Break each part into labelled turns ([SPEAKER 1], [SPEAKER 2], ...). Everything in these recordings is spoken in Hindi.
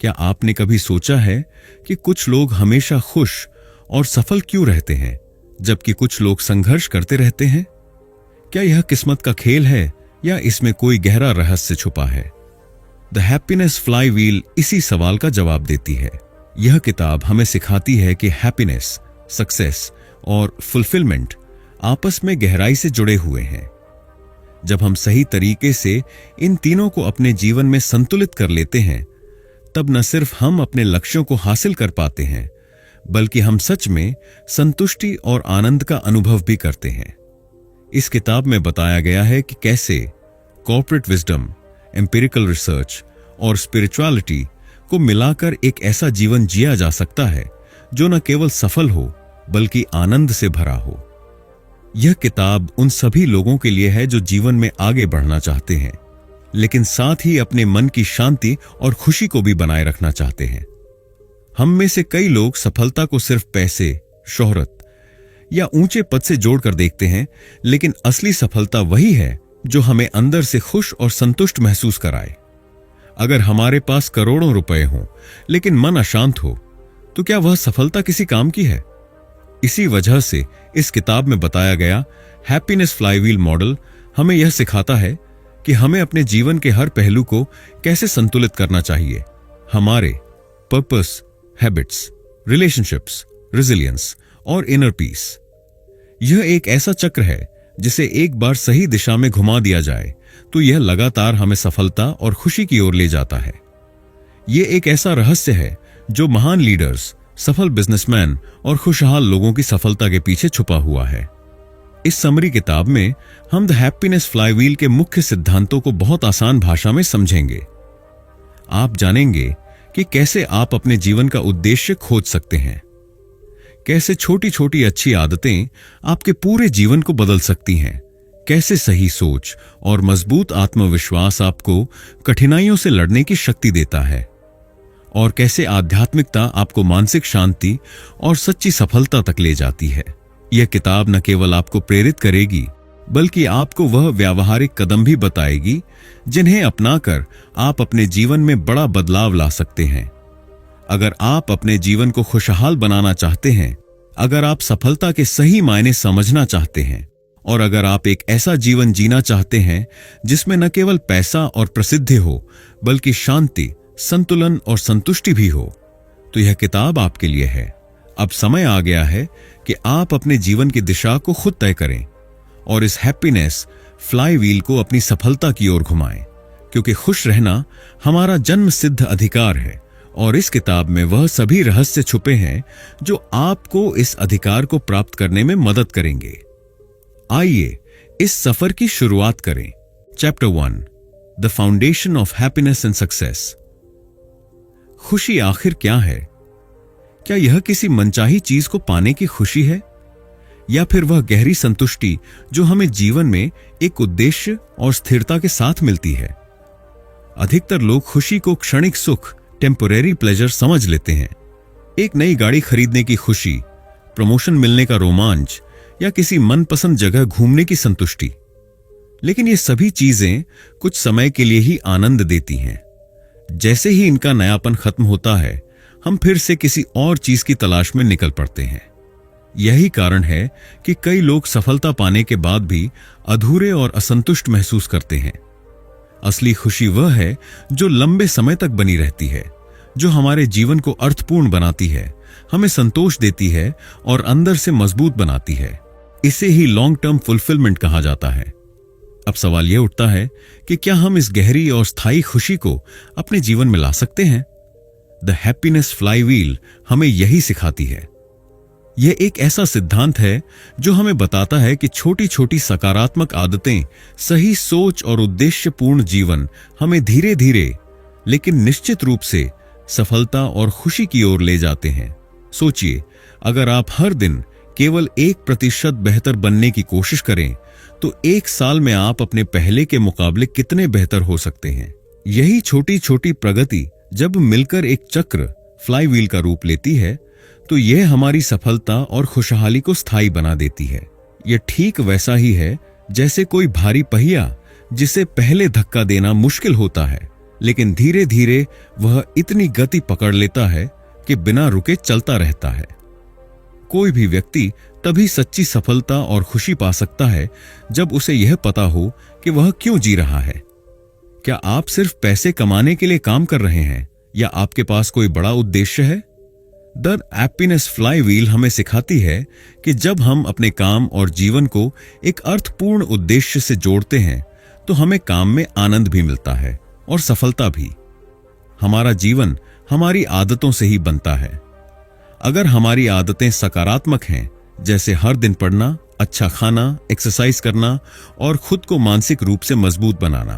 [SPEAKER 1] क्या आपने कभी सोचा है कि कुछ लोग हमेशा खुश और सफल क्यों रहते हैं, जबकि कुछ लोग संघर्ष करते रहते हैं? क्या यह किस्मत का खेल है या इसमें कोई गहरा रहस्य छुपा है? द हैप्पीनेस फ्लाई व्हील इसी सवाल का जवाब देती है। यह किताब हमें सिखाती है कि हैप्पीनेस, सक्सेस और फुलफिलमेंट आपस में गहराई से जुड़े हुए हैं। जब हम सही तरीके से इन तीनों को अपने जीवन में संतुलित कर लेते हैं, तब न सिर्फ हम अपने लक्ष्यों को हासिल कर पाते हैं, बल्कि हम सच में संतुष्टि और आनंद का अनुभव भी करते हैं। इस किताब में बताया गया है कि कैसे कॉर्पोरेट विजडम, एम्पिरिकल रिसर्च और स्पिरिचुअलिटी को मिलाकर एक ऐसा जीवन जिया जा सकता है जो न केवल सफल हो बल्कि आनंद से भरा हो। यह किताब उन सभी लोगों के लिए है जो जीवन में आगे बढ़ना चाहते हैं, लेकिन साथ ही अपने मन की शांति और खुशी को भी बनाए रखना चाहते हैं। हम में से कई लोग सफलता को सिर्फ पैसे, शोहरत या ऊंचे पद से जोड़कर देखते हैं, लेकिन असली सफलता वही है जो हमें अंदर से खुश और संतुष्ट महसूस कराए। अगर हमारे पास करोड़ों रुपए हों लेकिन मन अशांत हो, तो क्या वह सफलता किसी काम की है? इसी वजह से इस किताब में बताया गया हैप्पीनेस फ्लाईव्हील मॉडल हमें यह सिखाता है कि हमें अपने जीवन के हर पहलू को कैसे संतुलित करना चाहिए। हमारे पर्पस, हैबिट्स, रिलेशनशिप्स, रेजिलियंस और इनर पीस। यह एक ऐसा चक्र है जिसे एक बार सही दिशा में घुमा दिया जाए तो यह लगातार हमें सफलता और खुशी की ओर ले जाता है। यह एक ऐसा रहस्य है जो महान लीडर्स, सफल बिजनेसमैन और खुशहाल लोगों की सफलता के पीछे छुपा हुआ है। इस समरी किताब में हम द हैप्पीनेस फ्लाईव्हील के मुख्य सिद्धांतों को बहुत आसान भाषा में समझेंगे। आप जानेंगे कि कैसे आप अपने जीवन का उद्देश्य खोज सकते हैं, कैसे छोटी छोटी अच्छी आदतें आपके पूरे जीवन को बदल सकती हैं, कैसे सही सोच और मजबूत आत्मविश्वास आपको कठिनाइयों से लड़ने की शक्ति देता है, और कैसे आध्यात्मिकता आपको मानसिक शांति और सच्ची सफलता तक ले जाती है। यह किताब न केवल आपको प्रेरित करेगी, बल्कि आपको वह व्यावहारिक कदम भी बताएगी जिन्हें अपनाकर आप अपने जीवन में बड़ा बदलाव ला सकते हैं। अगर आप अपने जीवन को खुशहाल बनाना चाहते हैं, अगर आप सफलता के सही मायने समझना चाहते हैं, और अगर आप एक ऐसा जीवन जीना चाहते हैं जिसमें न केवल पैसा और प्रसिद्धि हो बल्कि शांति, संतुलन और संतुष्टि भी हो, तो यह किताब आपके लिए है। अब समय आ गया है कि आप अपने जीवन की दिशा को खुद तय करें और इस हैप्पीनेस फ्लाईव्हील को अपनी सफलता की ओर घुमाएं, क्योंकि खुश रहना हमारा जन्म सिद्ध अधिकार है और इस किताब में वह सभी रहस्य छुपे हैं जो आपको इस अधिकार को प्राप्त करने में मदद करेंगे। आइए इस सफर की शुरुआत करें। Chapter 1, the foundation of happiness and success. खुशी आखिर क्या है? क्या यह किसी मनचाही चीज को पाने की खुशी है, या फिर वह गहरी संतुष्टि जो हमें जीवन में एक उद्देश्य और स्थिरता के साथ मिलती है? अधिकतर लोग खुशी को क्षणिक सुख, टेम्पोरेरी प्लेजर समझ लेते हैं। एक नई गाड़ी खरीदने की खुशी, प्रमोशन मिलने का रोमांच या किसी मनपसंद जगह घूमने की संतुष्टि। लेकिन ये सभी चीजें कुछ समय के लिए ही आनंद देती हैं। जैसे ही इनका नयापन खत्म होता है, हम फिर से किसी और चीज की तलाश में निकल पड़ते हैं। यही कारण है कि कई लोग सफलता पाने के बाद भी अधूरे और असंतुष्ट महसूस करते हैं। असली खुशी वह है जो लंबे समय तक बनी रहती है, जो हमारे जीवन को अर्थपूर्ण बनाती है, हमें संतोष देती है और अंदर से मजबूत बनाती है। इसे ही लॉन्ग टर्म फुलफिलमेंट कहा जाता है। अब सवाल यह उठता है कि क्या हम इस गहरी और स्थायी खुशी को अपने जीवन में ला सकते हैं? द हैप्पीनेस फ्लाईव्हील हमें यही सिखाती है। यह एक ऐसा सिद्धांत है जो हमें बताता है कि छोटी छोटी सकारात्मक आदतें, सही सोच और उद्देश्यपूर्ण जीवन हमें धीरे धीरे लेकिन निश्चित रूप से सफलता और खुशी की ओर ले जाते हैं। सोचिए, अगर आप हर दिन केवल 1% बेहतर बनने की कोशिश करें, तो 1 साल में आप अपने पहले के मुकाबले कितने बेहतर हो सकते हैं। यही छोटी छोटी प्रगति जब मिलकर एक चक्र, फ्लाईव्हील का रूप लेती है, तो यह हमारी सफलता और खुशहाली को स्थायी बना देती है। यह ठीक वैसा ही है जैसे कोई भारी पहिया जिसे पहले धक्का देना मुश्किल होता है, लेकिन धीरे धीरे वह इतनी गति पकड़ लेता है कि बिना रुके चलता रहता है। कोई भी व्यक्ति तभी सच्ची सफलता और खुशी पा सकता है जब उसे यह पता हो कि वह क्यों जी रहा है। क्या आप सिर्फ पैसे कमाने के लिए काम कर रहे हैं या आपके पास कोई बड़ा उद्देश्य है? द हैप्पीनेस फ्लाईव्हील हमें सिखाती है कि जब हम अपने काम और जीवन को एक अर्थपूर्ण उद्देश्य से जोड़ते हैं तो हमें काम में आनंद भी मिलता है और सफलता भी। हमारा जीवन हमारी आदतों से ही बनता है। अगर हमारी आदतें सकारात्मक हैं, जैसे हर दिन पढ़ना, अच्छा खाना, एक्सरसाइज करना और खुद को मानसिक रूप से मजबूत बनाना,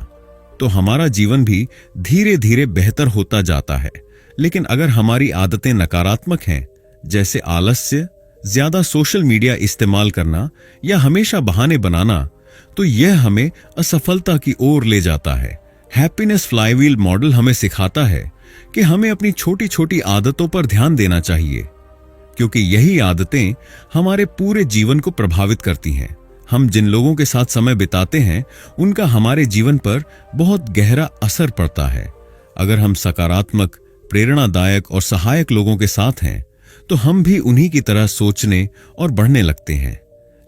[SPEAKER 1] तो हमारा जीवन भी धीरे धीरे बेहतर होता जाता है। लेकिन अगर हमारी आदतें नकारात्मक हैं, जैसे आलस्य, ज्यादा सोशल मीडिया इस्तेमाल करना या हमेशा बहाने बनाना, तो यह हमें असफलता की ओर ले जाता है। हैप्पीनेस फ्लाईव्हील मॉडल हमें सिखाता है कि हमें अपनी छोटी छोटी आदतों पर ध्यान देना चाहिए, क्योंकि यही आदतें हमारे पूरे जीवन को प्रभावित करती हैं। हम जिन लोगों के साथ समय बिताते हैं उनका हमारे जीवन पर बहुत गहरा असर पड़ता है। अगर हम सकारात्मक, प्रेरणादायक और सहायक लोगों के साथ हैं तो हम भी उन्हीं की तरह सोचने और बढ़ने लगते हैं।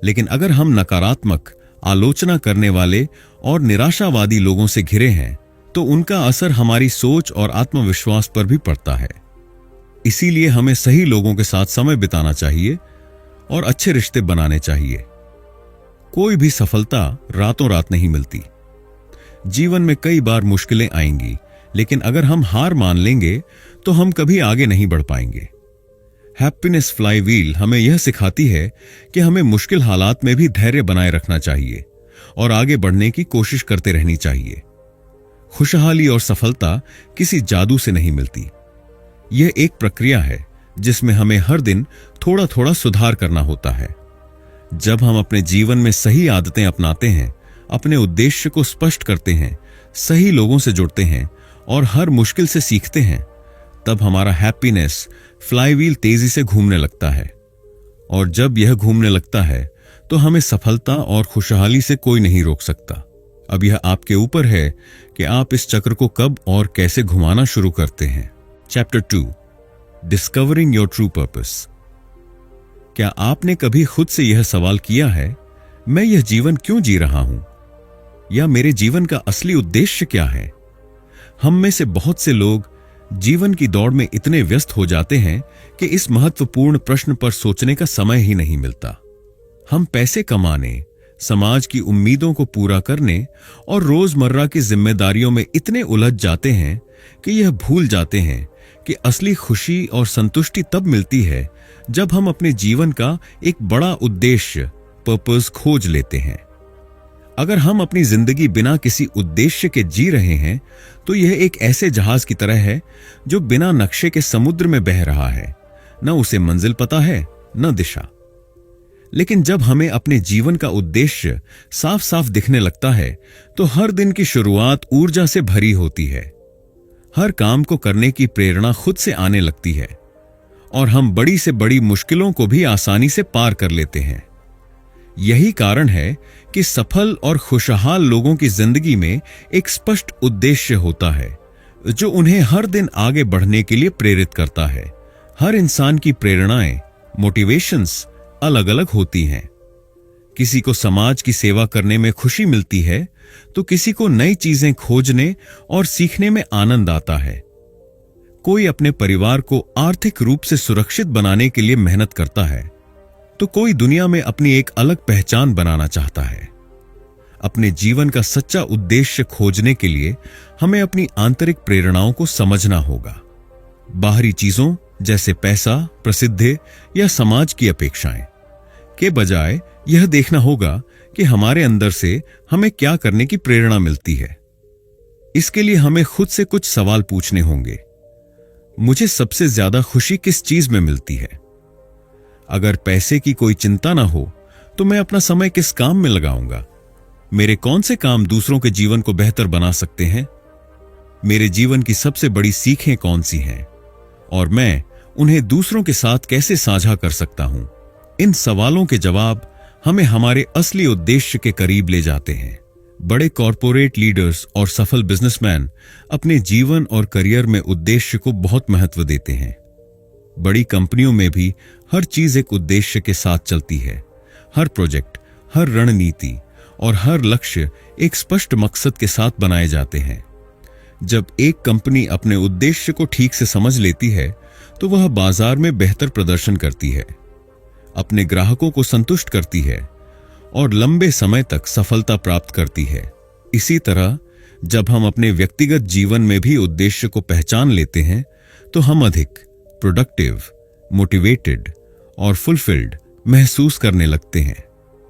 [SPEAKER 1] लेकिन अगर हम नकारात्मक, आलोचना करने वाले और निराशावादी लोगों से घिरे हैं तो उनका असर हमारी सोच और आत्मविश्वास पर भी पड़ता है। इसीलिए हमें सही लोगों के साथ समय बिताना चाहिए और अच्छे रिश्ते बनाने चाहिए। कोई भी सफलता रातों रात नहीं मिलती। जीवन में कई बार मुश्किलें आएंगी, लेकिन अगर हम हार मान लेंगे तो हम कभी आगे नहीं बढ़ पाएंगे। हैप्पीनेस फ्लाईव्हील हमें यह सिखाती है कि हमें मुश्किल हालात में भी धैर्य बनाए रखना चाहिए और आगे बढ़ने की कोशिश करते रहनी चाहिए। खुशहाली और सफलता किसी जादू से नहीं मिलती। यह एक प्रक्रिया है जिसमें हमें हर दिन थोड़ा थोड़ा सुधार करना होता है। जब हम अपने जीवन में सही आदतें अपनाते हैं, अपने उद्देश्य को स्पष्ट करते हैं, सही लोगों से जुड़ते हैं और हर मुश्किल से सीखते हैं, तब हमारा हैप्पीनेस फ्लाईव्हील तेजी से घूमने लगता है। और जब यह घूमने लगता है तो हमें सफलता और खुशहाली से कोई नहीं रोक सकता। अब यह आपके ऊपर है कि आप इस चक्र को कब और कैसे घुमाना शुरू करते हैं। Chapter 2, discovering your true purpose. क्या आपने कभी खुद से यह सवाल किया है, मैं यह जीवन क्यों जी रहा हूं, या मेरे जीवन का असली उद्देश्य क्या है? हम में से बहुत से लोग जीवन की दौड़ में इतने व्यस्त हो जाते हैं कि इस महत्वपूर्ण प्रश्न पर सोचने का समय ही नहीं मिलता। हम पैसे कमाने, समाज की उम्मीदों को पूरा करने और रोजमर्रा की जिम्मेदारियों में इतने उलझ जाते हैं कि यह भूल जाते हैं कि असली खुशी और संतुष्टि तब मिलती है जब हम अपने जीवन का एक बड़ा उद्देश्य, पर्पस खोज लेते हैं। अगर हम अपनी जिंदगी बिना किसी उद्देश्य के जी रहे हैं तो यह एक ऐसे जहाज की तरह है जो बिना नक्शे के समुद्र में बह रहा है। न उसे मंजिल पता है, न दिशा। लेकिन जब हमें अपने जीवन का उद्देश्य साफ साफ दिखने लगता है तो हर दिन की शुरुआत ऊर्जा से भरी होती है। हर काम को करने की प्रेरणा खुद से आने लगती है और हम बड़ी से बड़ी मुश्किलों को भी आसानी से पार कर लेते हैं। यही कारण है कि सफल और खुशहाल लोगों की जिंदगी में एक स्पष्ट उद्देश्य होता है जो उन्हें हर दिन आगे बढ़ने के लिए प्रेरित करता है। हर इंसान की प्रेरणाएं, मोटिवेशंस अलग अलग होती हैं। किसी को समाज की सेवा करने में खुशी मिलती है तो किसी को नई चीजें खोजने और सीखने में आनंद आता है। कोई अपने परिवार को आर्थिक रूप से सुरक्षित बनाने के लिए मेहनत करता है तो कोई दुनिया में अपनी एक अलग पहचान बनाना चाहता है। अपने जीवन का सच्चा उद्देश्य खोजने के लिए हमें अपनी आंतरिक प्रेरणाओं को समझना होगा। बाहरी चीजों जैसे पैसा, प्रसिद्धि या समाज की अपेक्षाएं के बजाय यह देखना होगा कि हमारे अंदर से हमें क्या करने की प्रेरणा मिलती है। इसके लिए हमें खुद से कुछ सवाल पूछने होंगे। मुझे सबसे ज्यादा खुशी किस चीज में मिलती है? अगर पैसे की कोई चिंता ना हो तो मैं अपना समय किस काम में लगाऊंगा? मेरे कौन से काम दूसरों के जीवन को बेहतर बना सकते हैं? मेरे जीवन की सबसे बड़ी सीखें कौन सी हैं और मैं उन्हें दूसरों के साथ कैसे साझा कर सकता हूं? इन सवालों के जवाब हमें हमारे असली उद्देश्य के करीब ले जाते हैं। बड़े कॉरपोरेट लीडर्स और सफल बिजनेसमैन अपने जीवन और करियर में उद्देश्य को बहुत महत्व देते हैं। बड़ी कंपनियों में भी हर चीज एक उद्देश्य के साथ चलती है। हर प्रोजेक्ट, हर रणनीति और हर लक्ष्य एक स्पष्ट मकसद के साथ बनाए जाते हैं। जब एक कंपनी अपने उद्देश्य को ठीक से समझ लेती है तो वह बाजार में बेहतर प्रदर्शन करती है, अपने ग्राहकों को संतुष्ट करती है और लंबे समय तक सफलता प्राप्त करती है। इसी तरह जब हम अपने व्यक्तिगत जीवन में भी उद्देश्य को पहचान लेते हैं तो हम अधिक प्रोडक्टिव, मोटिवेटेड और फुलफिल्ड महसूस करने लगते हैं।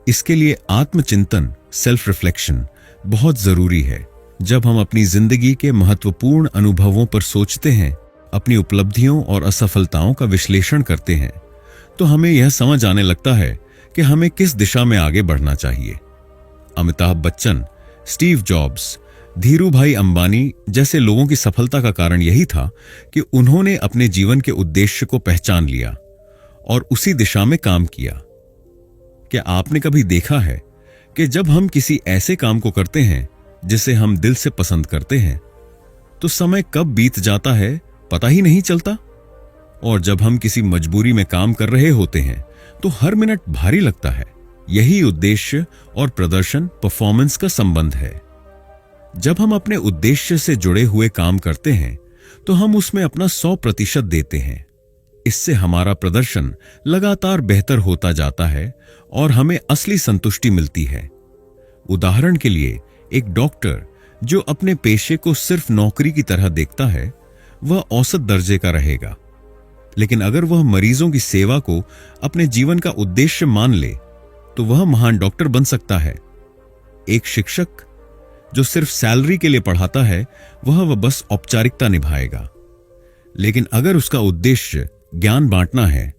[SPEAKER 1] इसके लिए आत्मचिंतन, सेल्फ रिफ्लेक्शन बहुत जरूरी है। जब हम अपनी जिंदगी के महत्वपूर्ण अनुभवों पर सोचते हैं, अपनी उपलब्धियों और असफलताओं का विश्लेषण करते हैं, तो हमें यह समझ आने लगता है कि हमें किस दिशा में आगे बढ़ना चाहिए। अमिताभ बच्चन, स्टीव जॉब्स, धीरूभाई अंबानी जैसे लोगों की सफलता का कारण यही था कि उन्होंने अपने जीवन के उद्देश्य को पहचान लिया और उसी दिशा में काम किया। क्या आपने कभी देखा है कि जब हम किसी ऐसे काम को करते हैं जिसे हम दिल से पसंद करते हैं तो समय कब बीत जाता है पता ही नहीं चलता, और जब हम किसी मजबूरी में काम कर रहे होते हैं तो हर मिनट भारी लगता है। यही उद्देश्य और प्रदर्शन, परफॉर्मेंस का संबंध है। जब हम अपने उद्देश्य से जुड़े हुए काम करते हैं तो हम उसमें अपना 100% देते हैं। इससे हमारा प्रदर्शन लगातार बेहतर होता जाता है और हमें असली संतुष्टि मिलती है। उदाहरण के लिए, एक डॉक्टर जो अपने पेशे को सिर्फ नौकरी की तरह देखता है वह औसत दर्जे का रहेगा, लेकिन अगर वह मरीजों की सेवा को अपने जीवन का उद्देश्य मान ले तो वह महान डॉक्टर बन सकता है। एक शिक्षक जो सिर्फ सैलरी के लिए पढ़ाता है वह बस औपचारिकता निभाएगा, लेकिन अगर उसका उद्देश्य ज्ञान बांटना है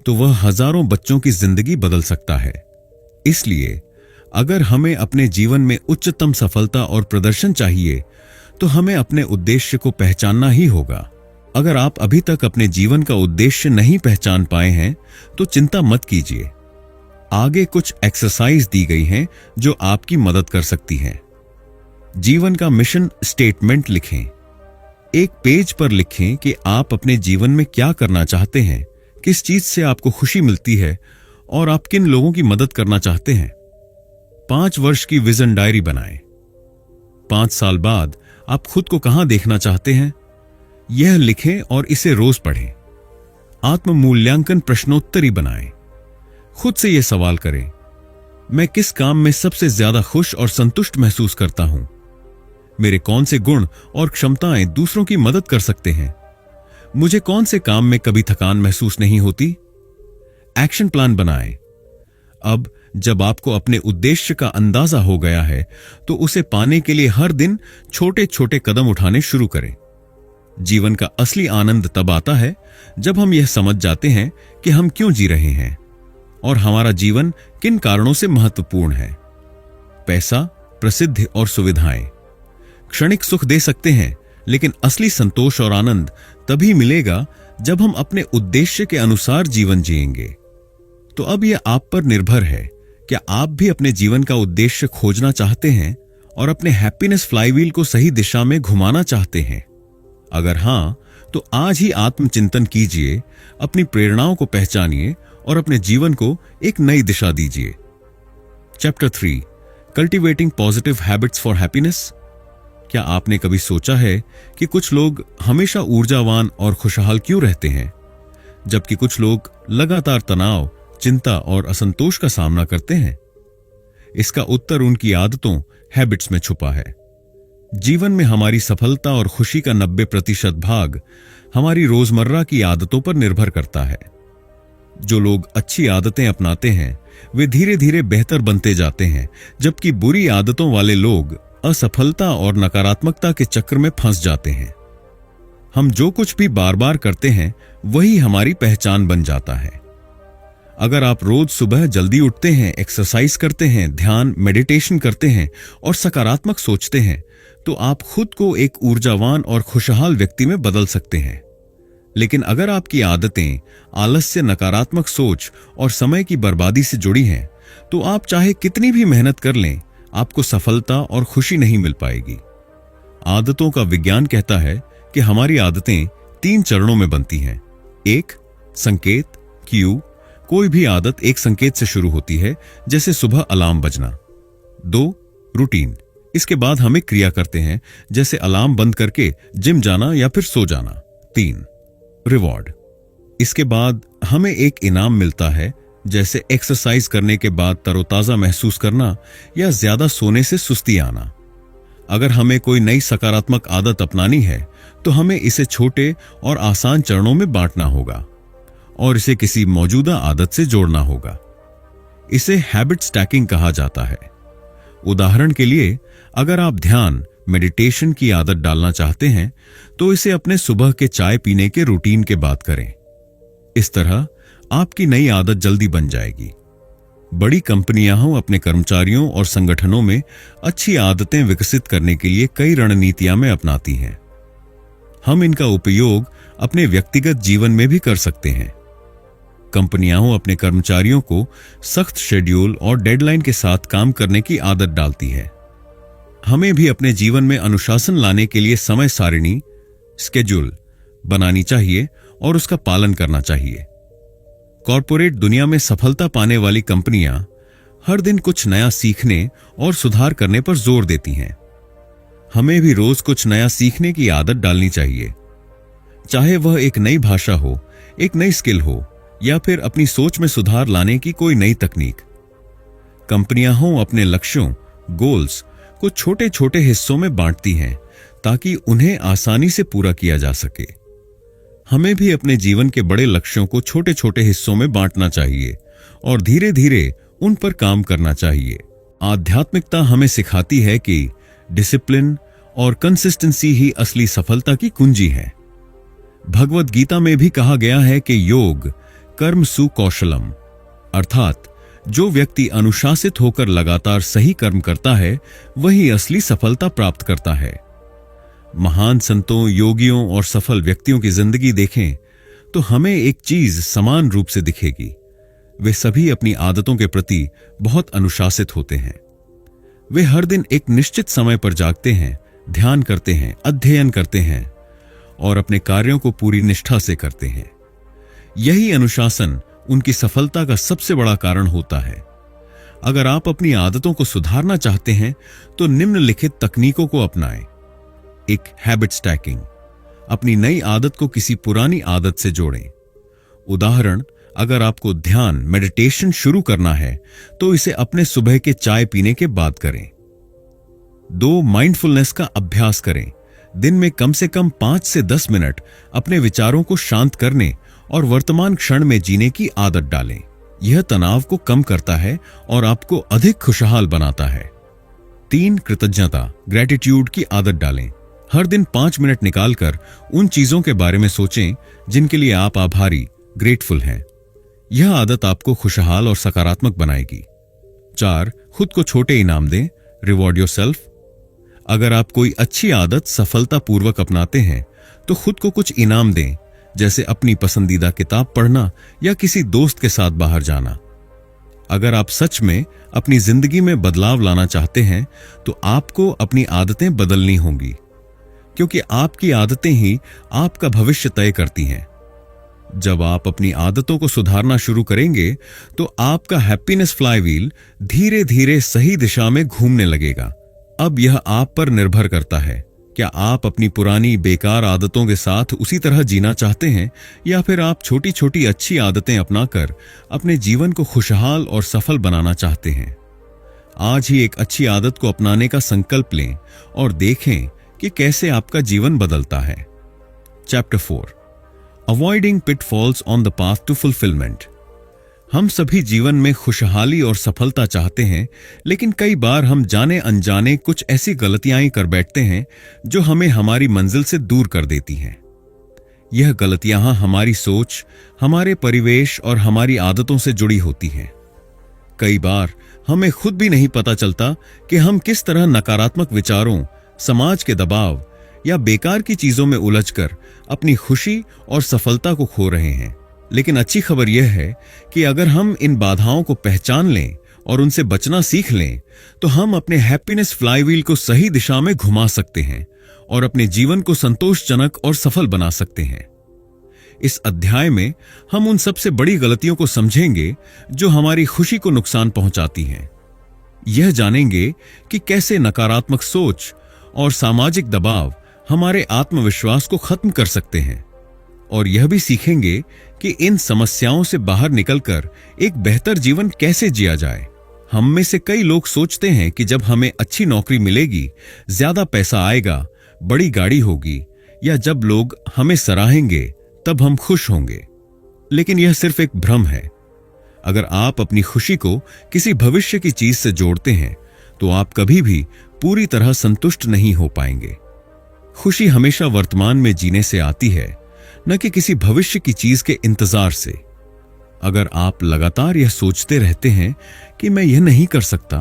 [SPEAKER 1] तो वह हजारों बच्चों की जिंदगी बदल सकता है। इसलिए अगर हमें अपने जीवन में उच्चतम सफलता और प्रदर्शन चाहिए तो हमें अपने उद्देश्य को पहचानना ही होगा। अगर आप अभी तक अपने जीवन का उद्देश्य नहीं पहचान पाए हैं तो चिंता मत कीजिए। आगे कुछ एक्सरसाइज दी गई हैं जो आपकी मदद कर सकती हैं। जीवन का मिशन स्टेटमेंट लिखें। एक पेज पर लिखें कि आप अपने जीवन में क्या करना चाहते हैं, किस चीज से आपको खुशी मिलती है और आप किन लोगों की मदद करना चाहते हैं। 5 वर्ष की विजन डायरी बनाएं। 5 साल बाद आप खुद को कहां देखना चाहते हैं यह लिखें और इसे रोज पढ़ें। आत्म मूल्यांकन प्रश्नोत्तरी बनाएं। खुद से यह सवाल करें, मैं किस काम में सबसे ज्यादा खुश और संतुष्ट महसूस करता हूं? मेरे कौन से गुण और क्षमताएं दूसरों की मदद कर सकते हैं? मुझे कौन से काम में कभी थकान महसूस नहीं होती? एक्शन प्लान बनाएं। अब जब आपको अपने उद्देश्य का अंदाजा हो गया है तो उसे पाने के लिए हर दिन छोटे छोटे कदम उठाने शुरू करें। जीवन का असली आनंद तब आता है जब हम यह समझ जाते हैं कि हम क्यों जी रहे हैं और हमारा जीवन किन कारणों से महत्वपूर्ण है। पैसा, प्रसिद्धि और सुविधाएं क्षणिक सुख दे सकते हैं, लेकिन असली संतोष और आनंद तभी मिलेगा जब हम अपने उद्देश्य के अनुसार जीवन जिएंगे। तो अब यह आप पर निर्भर है, क्या आप भी अपने जीवन का उद्देश्य खोजना चाहते हैं और अपने हैप्पीनेस फ्लाईव्हील को सही दिशा में घुमाना चाहते हैं? अगर हां, तो आज ही आत्मचिंतन कीजिए, अपनी प्रेरणाओं को पहचानिए और अपने जीवन को एक नई दिशा दीजिए। Chapter 3, cultivating positive habits for happiness. क्या आपने कभी सोचा है कि कुछ लोग हमेशा ऊर्जावान और खुशहाल क्यों रहते हैं, जबकि कुछ लोग लगातार तनाव, चिंता और असंतोष का सामना करते हैं? इसका उत्तर उनकी आदतों, हैबिट्स में छुपा है। जीवन में हमारी सफलता और खुशी का 90% भाग हमारी रोजमर्रा की आदतों पर निर्भर करता है। जो लोग अच्छी आदतें अपनाते हैं वे धीरे धीरे बेहतर बनते जाते हैं, जबकि बुरी आदतों वाले लोग असफलता और नकारात्मकता के चक्र में फंस जाते हैं। हम जो कुछ भी बार बार करते हैं वही हमारी पहचान बन जाता है। अगर आप रोज सुबह जल्दी उठते हैं, एक्सरसाइज करते हैं, ध्यान, मेडिटेशन करते हैं और सकारात्मक सोचते हैं तो आप खुद को एक ऊर्जावान और खुशहाल व्यक्ति में बदल सकते हैं। लेकिन अगर आपकी आदतें आलस्य, नकारात्मक सोच और समय की बर्बादी से जुड़ी हैं तो आप चाहे कितनी भी मेहनत कर लें, आपको सफलता और खुशी नहीं मिल पाएगी। आदतों का विज्ञान कहता है कि हमारी आदतें 3 चरणों में बनती हैं। 1 संकेत, क्यू, कोई भी आदत एक संकेत से शुरू होती है, जैसे सुबह अलार्म बजना। 2 रूटीन, इसके बाद हम एक क्रिया करते हैं, जैसे अलार्म बंद करके जिम जाना या फिर सो जाना। 3 रिवॉर्ड, इसके बाद हमें एक इनाम मिलता है, जैसे एक्सरसाइज करने के बाद तरोताजा महसूस करना या ज्यादा सोने से सुस्ती आना। अगर हमें कोई नई सकारात्मक आदत अपनानी है तो हमें इसे छोटे और आसान चरणों में बांटना होगा और इसे किसी मौजूदा आदत से जोड़ना होगा। इसे हैबिट स्टैकिंग कहा जाता है। उदाहरण के लिए, अगर आप ध्यान मेडिटेशन की आदत डालना चाहते हैं तो इसे अपने सुबह के चाय पीने के रूटीन के बाद करें। इस तरह आपकी नई आदत जल्दी बन जाएगी। बड़ी कंपनियां अपने कर्मचारियों और संगठनों में अच्छी आदतें विकसित करने के लिए कई रणनीतियां में अपनाती हैं। हम इनका उपयोग अपने व्यक्तिगत जीवन में भी कर सकते हैं। कंपनियां अपने कर्मचारियों को सख्त शेड्यूल और डेडलाइन के साथ काम करने की आदत डालती है। हमें भी अपने जीवन में अनुशासन लाने के लिए समय सारिणी, स्केड्यूल बनानी चाहिए और उसका पालन करना चाहिए। कॉर्पोरेट दुनिया में सफलता पाने वाली कंपनियां हर दिन कुछ नया सीखने और सुधार करने पर जोर देती हैं। हमें भी रोज कुछ नया सीखने की आदत डालनी चाहिए, चाहे वह एक नई भाषा हो, एक नई स्किल हो या फिर अपनी सोच में सुधार लाने की कोई नई तकनीक। कंपनियां अपने लक्ष्यों, गोल्स को छोटे छोटे हिस्सों में बांटती हैं ताकि उन्हें आसानी से पूरा किया जा सके। हमें भी अपने जीवन के बड़े लक्ष्यों को छोटे छोटे हिस्सों में बांटना चाहिए और धीरे धीरे उन पर काम करना चाहिए। आध्यात्मिकता हमें सिखाती है कि डिसिप्लिन और कंसिस्टेंसी ही असली सफलता की कुंजी है। भगवद गीता में भी कहा गया है कि योग कर्म सु कौशलम, अर्थात जो व्यक्ति अनुशासित होकर लगातार सही कर्म करता है वही असली सफलता प्राप्त करता है। महान संतों, योगियों और सफल व्यक्तियों की जिंदगी देखें तो हमें एक चीज समान रूप से दिखेगी, वे सभी अपनी आदतों के प्रति बहुत अनुशासित होते हैं। वे हर दिन एक निश्चित समय पर जागते हैं, ध्यान करते हैं, अध्ययन करते हैं और अपने कार्यों को पूरी निष्ठा से करते हैं। यही अनुशासन उनकी सफलता का सबसे बड़ा कारण होता है। अगर आप अपनी आदतों को सुधारना चाहते हैं तो निम्नलिखित तकनीकों को अपनाएं। 1 हैबिट स्टैकिंग, अपनी नई आदत को किसी पुरानी आदत से जोड़ें। उदाहरण, अगर आपको ध्यान मेडिटेशन शुरू करना है तो इसे अपने सुबह के चाय पीने के बाद करें। 2 माइंडफुलनेस का अभ्यास करें। दिन में कम से कम 5 से 10 मिनट अपने विचारों को शांत करने और वर्तमान क्षण में जीने की आदत डालें। यह तनाव को कम करता है और आपको अधिक खुशहाल बनाता है। 3 कृतज्ञता, ग्रेटिट्यूड की आदत डालें। हर दिन 5 मिनट निकालकर उन चीजों के बारे में सोचें जिनके लिए आप आभारी, ग्रेटफुल हैं। यह आदत आपको खुशहाल और सकारात्मक बनाएगी। 4 खुद को छोटे इनाम दें, रिवॉर्ड योरसेल्फ। अगर आप कोई अच्छी आदत सफलतापूर्वक अपनाते हैं तो खुद को कुछ इनाम दें, जैसे अपनी पसंदीदा किताब पढ़ना या किसी दोस्त के साथ बाहर जाना। अगर आप सच में अपनी जिंदगी में बदलाव लाना चाहते हैं तो आपको अपनी आदतें बदलनी होंगी, क्योंकि आपकी आदतें ही आपका भविष्य तय करती हैं। जब आप अपनी आदतों को सुधारना शुरू करेंगे तो आपका हैप्पीनेस फ्लाईव्हील धीरे धीरे सही दिशा में घूमने लगेगा। अब यह आप पर निर्भर करता है, क्या आप अपनी पुरानी बेकार आदतों के साथ उसी तरह जीना चाहते हैं या फिर आप छोटी छोटी अच्छी आदतें अपनाकर अपने जीवन को खुशहाल और सफल बनाना चाहते हैं। आज ही एक अच्छी आदत को अपनाने का संकल्प लें और देखें कि कैसे आपका जीवन बदलता है। Chapter 4, avoiding pitfalls on the path to fulfilment. हम सभी जीवन में खुशहाली और सफलता चाहते हैं, लेकिन कई बार हम जाने अनजाने कुछ ऐसी गलतियां कर बैठते हैं जो हमें हमारी मंजिल से दूर कर देती हैं। यह गलतियां हमारी सोच, हमारे परिवेश और हमारी आदतों से जुड़ी होती हैं। कई बार हमें खुद भी नहीं पता चलता कि हम किस तरह नकारात्मक विचारों, समाज के दबाव या बेकार की चीजों में उलझकर अपनी खुशी और सफलता को खो रहे हैं। लेकिन अच्छी खबर यह है कि अगर हम इन बाधाओं को पहचान लें और उनसे बचना सीख लें तो हम अपने हैप्पीनेस फ्लाईव्हील को सही दिशा में घुमा सकते हैं और अपने जीवन को संतोषजनक और सफल बना सकते हैं। इस अध्याय में हम उन सबसे बड़ी गलतियों को समझेंगे जो हमारी खुशी को नुकसान पहुंचाती हैं। यह जानेंगे कि कैसे नकारात्मक सोच और सामाजिक दबाव हमारे आत्मविश्वास को खत्म कर सकते हैं, और यह भी सीखेंगे कि इन समस्याओं से बाहर निकलकर एक बेहतर जीवन कैसे जिया जाए। हम में से कई लोग सोचते हैं कि जब हमें अच्छी नौकरी मिलेगी, ज्यादा पैसा आएगा, बड़ी गाड़ी होगी, या जब लोग हमें सराहेंगे तब हम खुश होंगे। लेकिन यह सिर्फ एक भ्रम है। अगर आप अपनी खुशी को किसी भविष्य की चीज से जोड़ते हैं तो आप कभी भी पूरी तरह संतुष्ट नहीं हो पाएंगे। खुशी हमेशा वर्तमान में जीने से आती है, न कि किसी भविष्य की चीज के इंतजार से। अगर आप लगातार यह सोचते रहते हैं कि मैं यह नहीं कर सकता,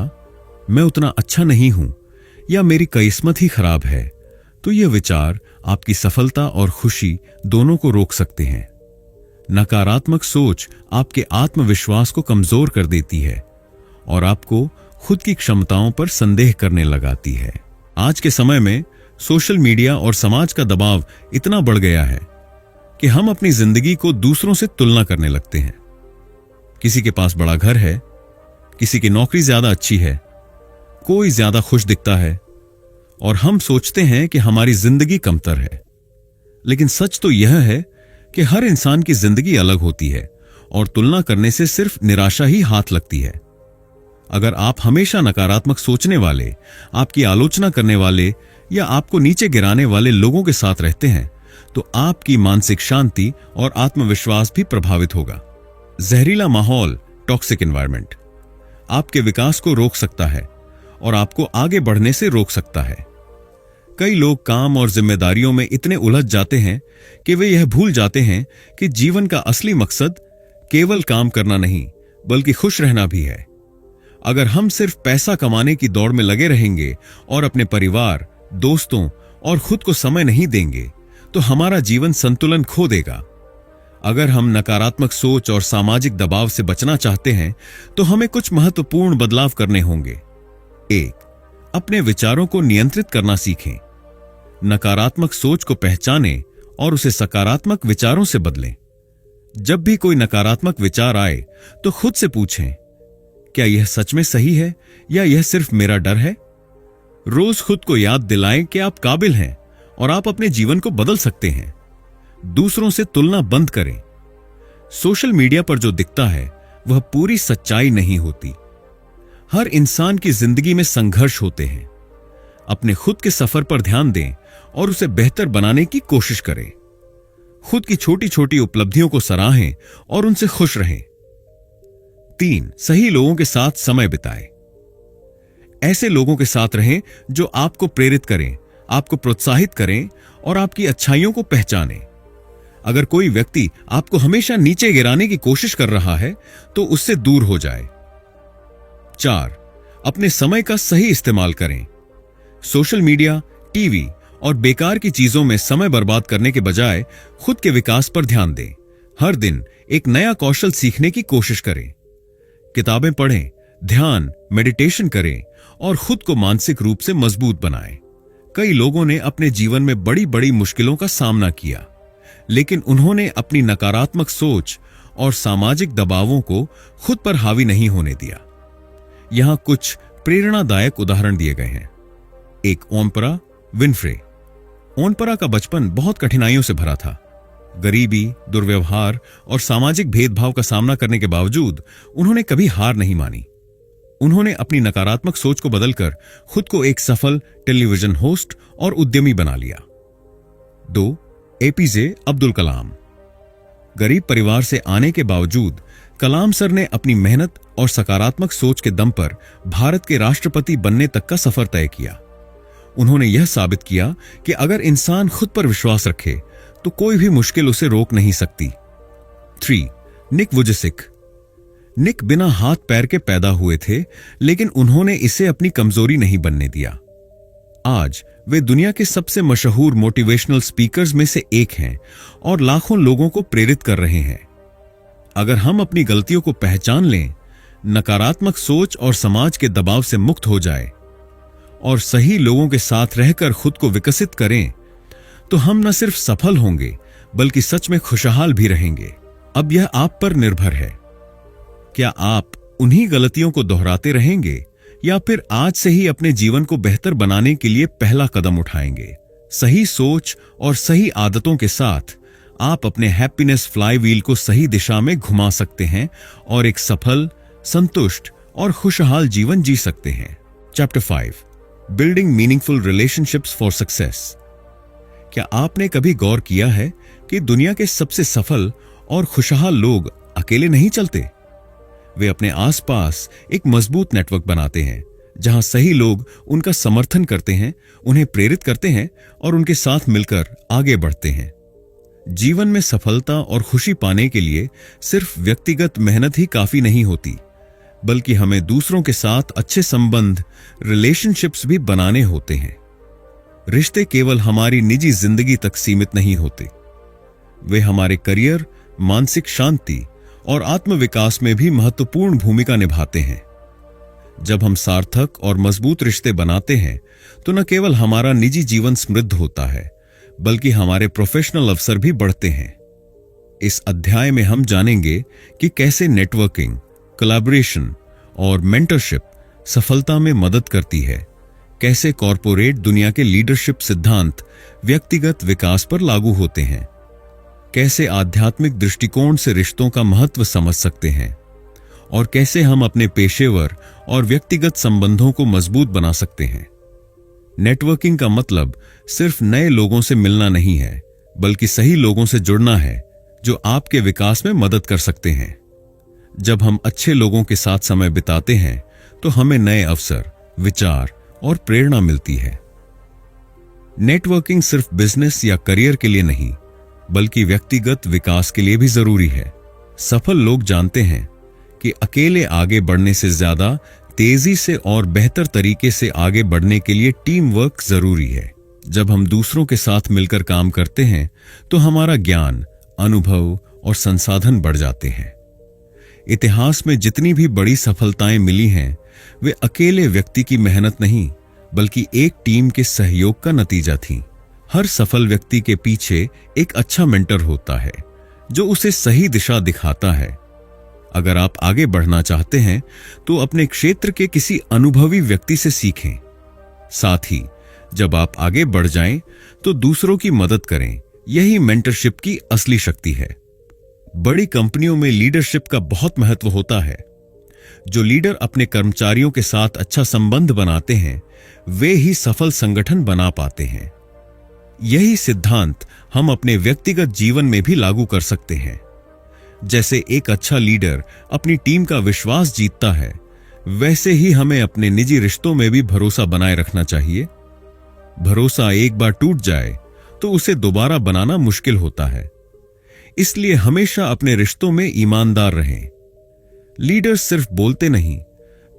[SPEAKER 1] मैं उतना अच्छा नहीं हूं, या मेरी किस्मत ही खराब है, तो यह विचार आपकी सफलता और खुशी दोनों को रोक सकते हैं। नकारात्मक सोच आपके आत्मविश्वास को कमजोर कर देती है और आपको खुद की क्षमताओं पर संदेह करने लगाती है। आज के समय में सोशल मीडिया और समाज का दबाव इतना बढ़ गया है कि हम अपनी जिंदगी को दूसरों से तुलना करने लगते हैं। किसी के पास बड़ा घर है, किसी की नौकरी ज्यादा अच्छी है, कोई ज्यादा खुश दिखता है, और हम सोचते हैं कि हमारी जिंदगी कमतर है। लेकिन सच तो यह है कि हर इंसान की जिंदगी अलग होती है और तुलना करने से सिर्फ निराशा ही हाथ लगती है। अगर आप हमेशा नकारात्मक सोचने वाले, आपकी आलोचना करने वाले या आपको नीचे गिराने वाले लोगों के साथ रहते हैं तो आपकी मानसिक शांति और आत्मविश्वास भी प्रभावित होगा। जहरीला माहौल, टॉक्सिक एनवायरनमेंट, आपके विकास को रोक सकता है और आपको आगे बढ़ने से रोक सकता है। कई लोग काम और जिम्मेदारियों में इतने उलझ जाते हैं कि वे यह भूल जाते हैं कि जीवन का असली मकसद केवल काम करना नहीं बल्कि खुश रहना भी है। अगर हम सिर्फ पैसा कमाने की दौड़ में लगे रहेंगे और अपने परिवार, दोस्तों और खुद को समय नहीं देंगे तो हमारा जीवन संतुलन खो देगा। अगर हम नकारात्मक सोच और सामाजिक दबाव से बचना चाहते हैं तो हमें कुछ महत्वपूर्ण बदलाव करने होंगे। 1. अपने विचारों को नियंत्रित करना सीखें। नकारात्मक सोच को पहचानें और उसे सकारात्मक विचारों से बदलें। जब भी कोई नकारात्मक विचार आए तो खुद से पूछें, क्या यह सच में सही है या यह सिर्फ मेरा डर है? रोज खुद को याद दिलाएं कि आप काबिल हैं और आप अपने जीवन को बदल सकते हैं। दूसरों से तुलना बंद करें। सोशल मीडिया पर जो दिखता है वह पूरी सच्चाई नहीं होती। हर इंसान की जिंदगी में संघर्ष होते हैं। अपने खुद के सफर पर ध्यान दें और उसे बेहतर बनाने की कोशिश करें। खुद की छोटी छोटी उपलब्धियों को सराहें और उनसे खुश रहें। 3. सही लोगों के साथ समय बिताएं। ऐसे लोगों के साथ रहें जो आपको प्रेरित करें, आपको प्रोत्साहित करें और आपकी अच्छाइयों को पहचानें। अगर कोई व्यक्ति आपको हमेशा नीचे गिराने की कोशिश कर रहा है तो उससे दूर हो जाए। 4. अपने समय का सही इस्तेमाल करें। सोशल मीडिया, टीवी और बेकार की चीजों में समय बर्बाद करने के बजाय खुद के विकास पर ध्यान दें। हर दिन एक नया कौशल सीखने की कोशिश करें। किताबें पढ़ें, ध्यान, मेडिटेशन करें और खुद को मानसिक रूप से मजबूत बनाएं। कई लोगों ने अपने जीवन में बड़ी बड़ी मुश्किलों का सामना किया, लेकिन उन्होंने अपनी नकारात्मक सोच और सामाजिक दबावों को खुद पर हावी नहीं होने दिया। यहां कुछ प्रेरणादायक उदाहरण दिए गए हैं। 1. ओमपरा विनफ्रे। ओमपरा का बचपन बहुत कठिनाइयों से भरा था। गरीबी, दुर्व्यवहार और सामाजिक भेदभाव का सामना करने के बावजूद उन्होंने कभी हार नहीं मानी। उन्होंने अपनी नकारात्मक सोच को बदलकर खुद को एक सफल टेलीविजन होस्ट और उद्यमी बना लिया। 2. एपीजे अब्दुल कलाम। गरीब परिवार से आने के बावजूद कलाम सर ने अपनी मेहनत और सकारात्मक सोच के दम पर भारत के राष्ट्रपति बनने तक का सफर तय किया। उन्होंने यह साबित किया कि अगर इंसान खुद पर विश्वास रखे तो कोई भी मुश्किल उसे रोक नहीं सकती। 3. निक वुजेसिक। निक बिना हाथ पैर के पैदा हुए थे, लेकिन उन्होंने इसे अपनी कमजोरी नहीं बनने दिया। आज वे दुनिया के सबसे मशहूर मोटिवेशनल स्पीकर्स में से एक हैं और लाखों लोगों को प्रेरित कर रहे हैं। अगर हम अपनी गलतियों को पहचान लें, नकारात्मक सोच और समाज के दबाव से मुक्त हो जाए और सही लोगों के साथ रहकर खुद को विकसित करें, तो हम न सिर्फ सफल होंगे बल्कि सच में खुशहाल भी रहेंगे। अब यह आप पर निर्भर है। क्या आप उन्हीं गलतियों को दोहराते रहेंगे या फिर आज से ही अपने जीवन को बेहतर बनाने के लिए पहला कदम उठाएंगे? सही सोच और सही आदतों के साथ आप अपने हैप्पीनेस फ्लाईव्हील को सही दिशा में घुमा सकते हैं और एक सफल, संतुष्ट और खुशहाल जीवन जी सकते हैं। Chapter 5, building meaningful relationships for success. क्या आपने कभी गौर किया है कि दुनिया के सबसे सफल और खुशहाल लोग अकेले नहीं चलते? वे अपने आसपास एक मजबूत नेटवर्क बनाते हैं जहां सही लोग उनका समर्थन करते हैं, उन्हें प्रेरित करते हैं और उनके साथ मिलकर आगे बढ़ते हैं। जीवन में सफलता और खुशी पाने के लिए सिर्फ व्यक्तिगत मेहनत ही काफी नहीं होती, बल्कि हमें दूसरों के साथ अच्छे संबंध, रिलेशनशिप्स भी बनाने होते हैं। रिश्ते केवल हमारी निजी जिंदगी तक सीमित नहीं होते, वे हमारे करियर, मानसिक शांति और आत्मविकास में भी महत्वपूर्ण भूमिका निभाते हैं। जब हम सार्थक और मजबूत रिश्ते बनाते हैं तो न केवल हमारा निजी जीवन समृद्ध होता है, बल्कि हमारे प्रोफेशनल अवसर भी बढ़ते हैं। इस अध्याय में हम जानेंगे कि कैसे नेटवर्किंग, कोलैबोरेशन और मेंटरशिप सफलता में मदद करती है, कैसे कॉरपोरेट दुनिया के लीडरशिप सिद्धांत व्यक्तिगत विकास पर लागू होते हैं, कैसे आध्यात्मिक दृष्टिकोण से रिश्तों का महत्व समझ सकते हैं और कैसे हम अपने पेशेवर और व्यक्तिगत संबंधों को मजबूत बना सकते हैं। नेटवर्किंग का मतलब सिर्फ नए लोगों से मिलना नहीं है, बल्कि सही लोगों से जुड़ना है जो आपके विकास में मदद कर सकते हैं। जब हम अच्छे लोगों के साथ समय बिताते हैं तो हमें नए अवसर, विचार और प्रेरणा मिलती है। नेटवर्किंग सिर्फ बिजनेस या करियर के लिए नहीं, बल्कि व्यक्तिगत विकास के लिए भी जरूरी है। सफल लोग जानते हैं कि अकेले आगे बढ़ने से ज्यादा तेजी से और बेहतर तरीके से आगे बढ़ने के लिए टीम वर्क जरूरी है। जब हम दूसरों के साथ मिलकर काम करते हैं तो हमारा ज्ञान, अनुभव और संसाधन बढ़ जाते हैं। इतिहास में जितनी भी बड़ी सफलताएं मिली हैं, वे अकेले व्यक्ति की मेहनत नहीं, बल्कि एक टीम के सहयोग का नतीजा थी। हर सफल व्यक्ति के पीछे एक अच्छा मेंटर होता है जो उसे सही दिशा दिखाता है। अगर आप आगे बढ़ना चाहते हैं तो अपने क्षेत्र के किसी अनुभवी व्यक्ति से सीखें। साथ ही जब आप आगे बढ़ जाएं तो दूसरों की मदद करें। यही मेंटरशिप की असली शक्ति है। बड़ी कंपनियों में लीडरशिप का बहुत महत्व होता है। जो लीडर अपने कर्मचारियों के साथ अच्छा संबंध बनाते हैं, वे ही सफल संगठन बना पाते हैं। यही सिद्धांत हम अपने व्यक्तिगत जीवन में भी लागू कर सकते हैं। जैसे एक अच्छा लीडर अपनी टीम का विश्वास जीतता है, वैसे ही हमें अपने निजी रिश्तों में भी भरोसा बनाए रखना चाहिए। भरोसा एक बार टूट जाए तो उसे दोबारा बनाना मुश्किल होता है। इसलिए हमेशा अपने रिश्तों में ईमानदार रहें। लीडर्स सिर्फ बोलते नहीं,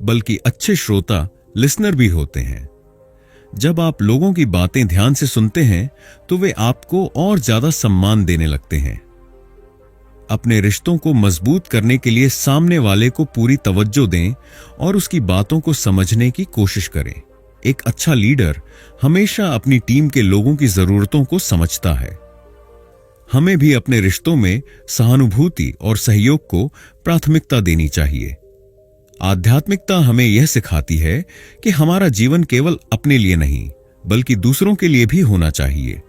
[SPEAKER 1] बल्कि अच्छे श्रोता, लिसनर भी होते हैं। जब आप लोगों की बातें ध्यान से सुनते हैं तो वे आपको और ज्यादा सम्मान देने लगते हैं। अपने रिश्तों को मजबूत करने के लिए सामने वाले को पूरी तवज्जो दें और उसकी बातों को समझने की कोशिश करें। एक अच्छा लीडर हमेशा अपनी टीम के लोगों की जरूरतों को समझता है। हमें भी अपने रिश्तों में सहानुभूति और सहयोग को प्राथमिकता देनी चाहिए। आध्यात्मिकता हमें यह सिखाती है कि हमारा जीवन केवल अपने लिए नहीं, बल्कि दूसरों के लिए भी होना चाहिए।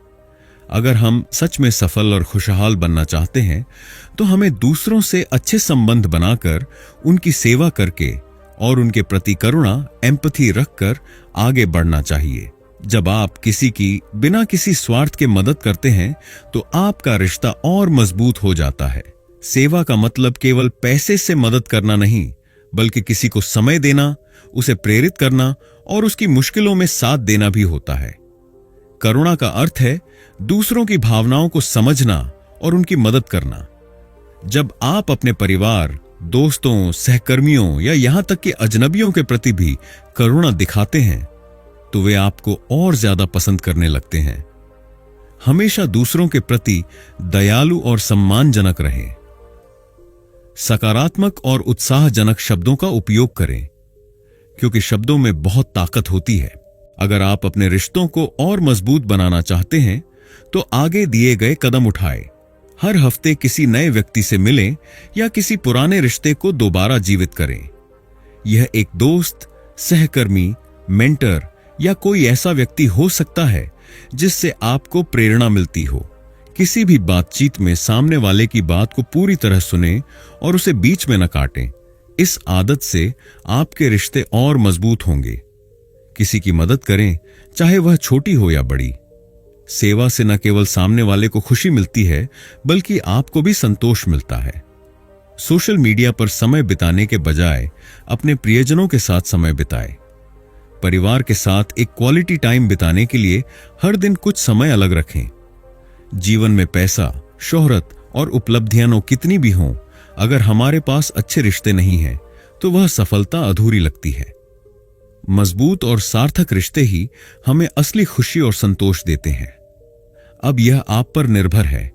[SPEAKER 1] अगर हम सच में सफल और खुशहाल बनना चाहते हैं तो हमें दूसरों से अच्छे संबंध बनाकर, उनकी सेवा करके और उनके प्रति करुणा, एम्पैथी रखकर आगे बढ़ना चाहिए। जब आप किसी की बिना किसी स्वार्थ के मदद करते हैं तो आपका रिश्ता और मजबूत हो जाता है। सेवा का मतलब केवल पैसे से मदद करना नहीं, बल्कि किसी को समय देना, उसे प्रेरित करना और उसकी मुश्किलों में साथ देना भी होता है। करुणा का अर्थ है दूसरों की भावनाओं को समझना और उनकी मदद करना। जब आप अपने परिवार, दोस्तों, सहकर्मियों या यहां तक कि अजनबियों के प्रति भी करुणा दिखाते हैं तो वे आपको और ज्यादा पसंद करने लगते हैं। हमेशा दूसरों के प्रति दयालु और सम्मानजनक रहें। सकारात्मक और उत्साहजनक शब्दों का उपयोग करें, क्योंकि शब्दों में बहुत ताकत होती है। अगर आप अपने रिश्तों को और मजबूत बनाना चाहते हैं तो आगे दिए गए कदम उठाएं। हर हफ्ते किसी नए व्यक्ति से मिलें या किसी पुराने रिश्ते को दोबारा जीवित करें। यह एक दोस्त, सहकर्मी, मेंटर या कोई ऐसा व्यक्ति हो सकता है जिससे आपको प्रेरणा मिलती हो। किसी भी बातचीत में सामने वाले की बात को पूरी तरह सुनें और उसे बीच में न काटें। इस आदत से आपके रिश्ते और मजबूत होंगे। किसी की मदद करें, चाहे वह छोटी हो या बड़ी। सेवा से न केवल सामने वाले को खुशी मिलती है, बल्कि आपको भी संतोष मिलता है। सोशल मीडिया पर समय बिताने के बजाय अपने प्रियजनों के साथ समय बिताएं। परिवार के साथ एक क्वालिटी टाइम बिताने के लिए हर दिन कुछ समय अलग रखें। जीवन में पैसा, शोहरत और उपलब्धियां कितनी भी हों, अगर हमारे पास अच्छे रिश्ते नहीं हैं तो वह सफलता अधूरी लगती है। मजबूत और सार्थक रिश्ते ही हमें असली खुशी और संतोष देते हैं। अब यह आप पर निर्भर है।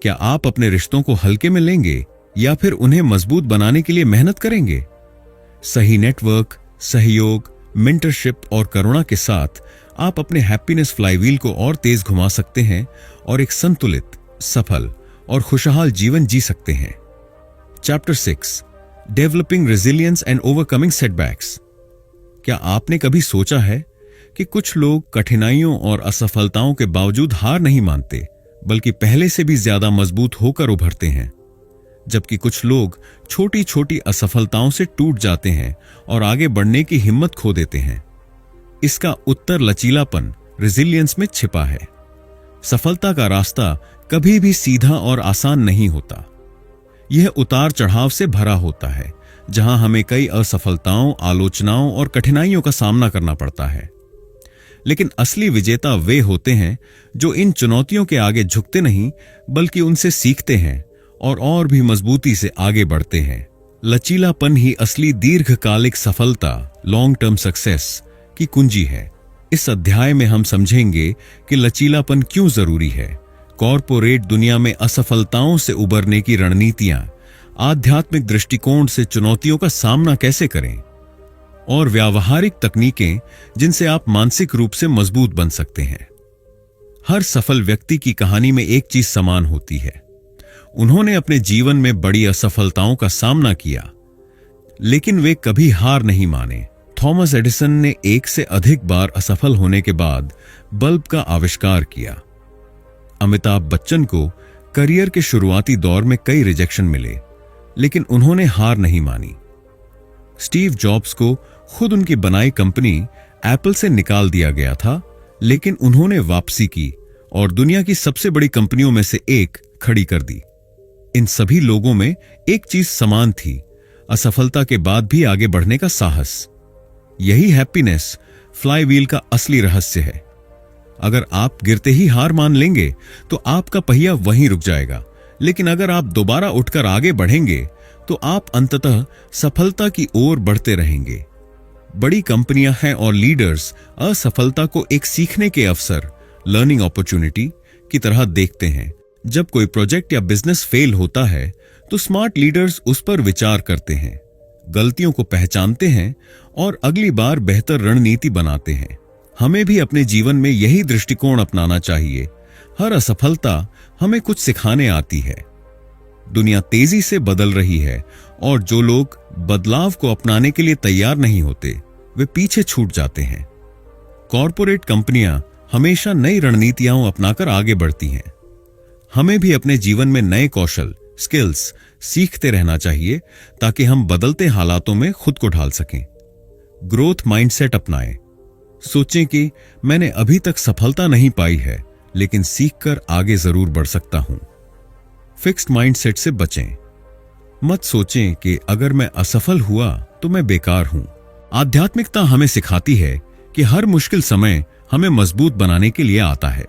[SPEAKER 1] क्या आप अपने रिश्तों को हल्के में लेंगे या फिर उन्हें मजबूत बनाने के लिए मेहनत करेंगे? सही नेटवर्क, सहयोग, मेंटरशिप और करुणा के साथ आप अपने हैप्पीनेस फ्लाईव्हील को और तेज घुमा सकते हैं और एक संतुलित, सफल और खुशहाल जीवन जी सकते हैं। Chapter 6, developing resilience and overcoming setbacks. क्या आपने कभी सोचा है कि कुछ लोग कठिनाइयों और असफलताओं के बावजूद हार नहीं मानते, बल्कि पहले से भी ज्यादा मजबूत होकर उभरते हैं, जबकि कुछ लोग छोटी छोटी असफलताओं से टूट जाते हैं और आगे बढ़ने की हिम्मत खो देते हैं? इसका उत्तर लचीलापन, रेजिलियंस में छिपा है। सफलता का रास्ता कभी भी सीधा और आसान नहीं होता। यह उतार चढ़ाव से भरा होता है, जहां हमें कई असफलताओं, आलोचनाओं और कठिनाइयों का सामना करना पड़ता है। लेकिन असली विजेता वे होते हैं जो इन चुनौतियों के आगे झुकते नहीं, बल्कि उनसे सीखते हैं और भी मजबूती से आगे बढ़ते हैं। लचीलापन ही असली दीर्घकालिक सफलता, लॉन्ग टर्म सक्सेस की कुंजी है। इस अध्याय में हम समझेंगे कि लचीलापन क्यों जरूरी है, कॉरपोरेट दुनिया में असफलताओं से उबरने की रणनीतियां, आध्यात्मिक दृष्टिकोण से चुनौतियों का सामना कैसे करें, और व्यावहारिक तकनीकें जिनसे आप मानसिक रूप से मजबूत बन सकते हैं। हर सफल व्यक्ति की कहानी में एक चीज समान होती है। उन्होंने अपने जीवन में बड़ी असफलताओं का सामना किया, लेकिन वे कभी हार नहीं माने। थॉमस एडिसन ने 1 से अधिक बार असफल होने के बाद बल्ब का आविष्कार किया। अमिताभ बच्चन को करियर के शुरुआती दौर में कई रिजेक्शन मिले, लेकिन उन्होंने हार नहीं मानी। स्टीव जॉब्स को खुद उनकी बनाई कंपनी एप्पल से निकाल दिया गया था, लेकिन उन्होंने वापसी की और दुनिया की सबसे बड़ी कंपनियों में से एक खड़ी कर दी। इन सभी लोगों में एक चीज समान थी, असफलता के बाद भी आगे बढ़ने का साहस। यही हैप्पीनेस फ्लाईव्हील का असली रहस्य है। अगर आप गिरते ही हार मान लेंगे तो आपका पहिया वहीं रुक जाएगा, लेकिन अगर आप दोबारा उठकर आगे बढ़ेंगे तो आप अंततः सफलता की ओर बढ़ते रहेंगे। बड़ी कंपनियां हैं और लीडर्स असफलता को एक सीखने के अवसर, लर्निंग अपॉर्चुनिटी की तरह देखते हैं। जब कोई प्रोजेक्ट या बिजनेस फेल होता है तो स्मार्ट लीडर्स उस पर विचार करते हैं, गलतियों को पहचानते हैं और अगली बार बेहतर रणनीति बनाते हैं। हमें भी अपने जीवन में यही दृष्टिकोण अपनाना चाहिए। हर असफलता हमें कुछ सिखाने आती है। दुनिया तेजी से बदल रही है और जो लोग बदलाव को अपनाने के लिए तैयार नहीं होते, वे पीछे छूट जाते हैं। कॉरपोरेट कंपनियां हमेशा नई रणनीतियां अपनाकर आगे बढ़ती हैं। हमें भी अपने जीवन में नए कौशल, स्किल्स सीखते रहना चाहिए ताकि हम बदलते हालातों में खुद को ढाल सकें। ग्रोथ माइंडसेट अपनाएं। सोचें कि मैंने अभी तक सफलता नहीं पाई है, लेकिन सीखकर आगे जरूर बढ़ सकता हूं। फिक्स्ड माइंडसेट से बचें। मत सोचें कि अगर मैं असफल हुआ तो मैं बेकार हूं। आध्यात्मिकता हमें सिखाती है कि हर मुश्किल समय हमें मजबूत बनाने के लिए आता है।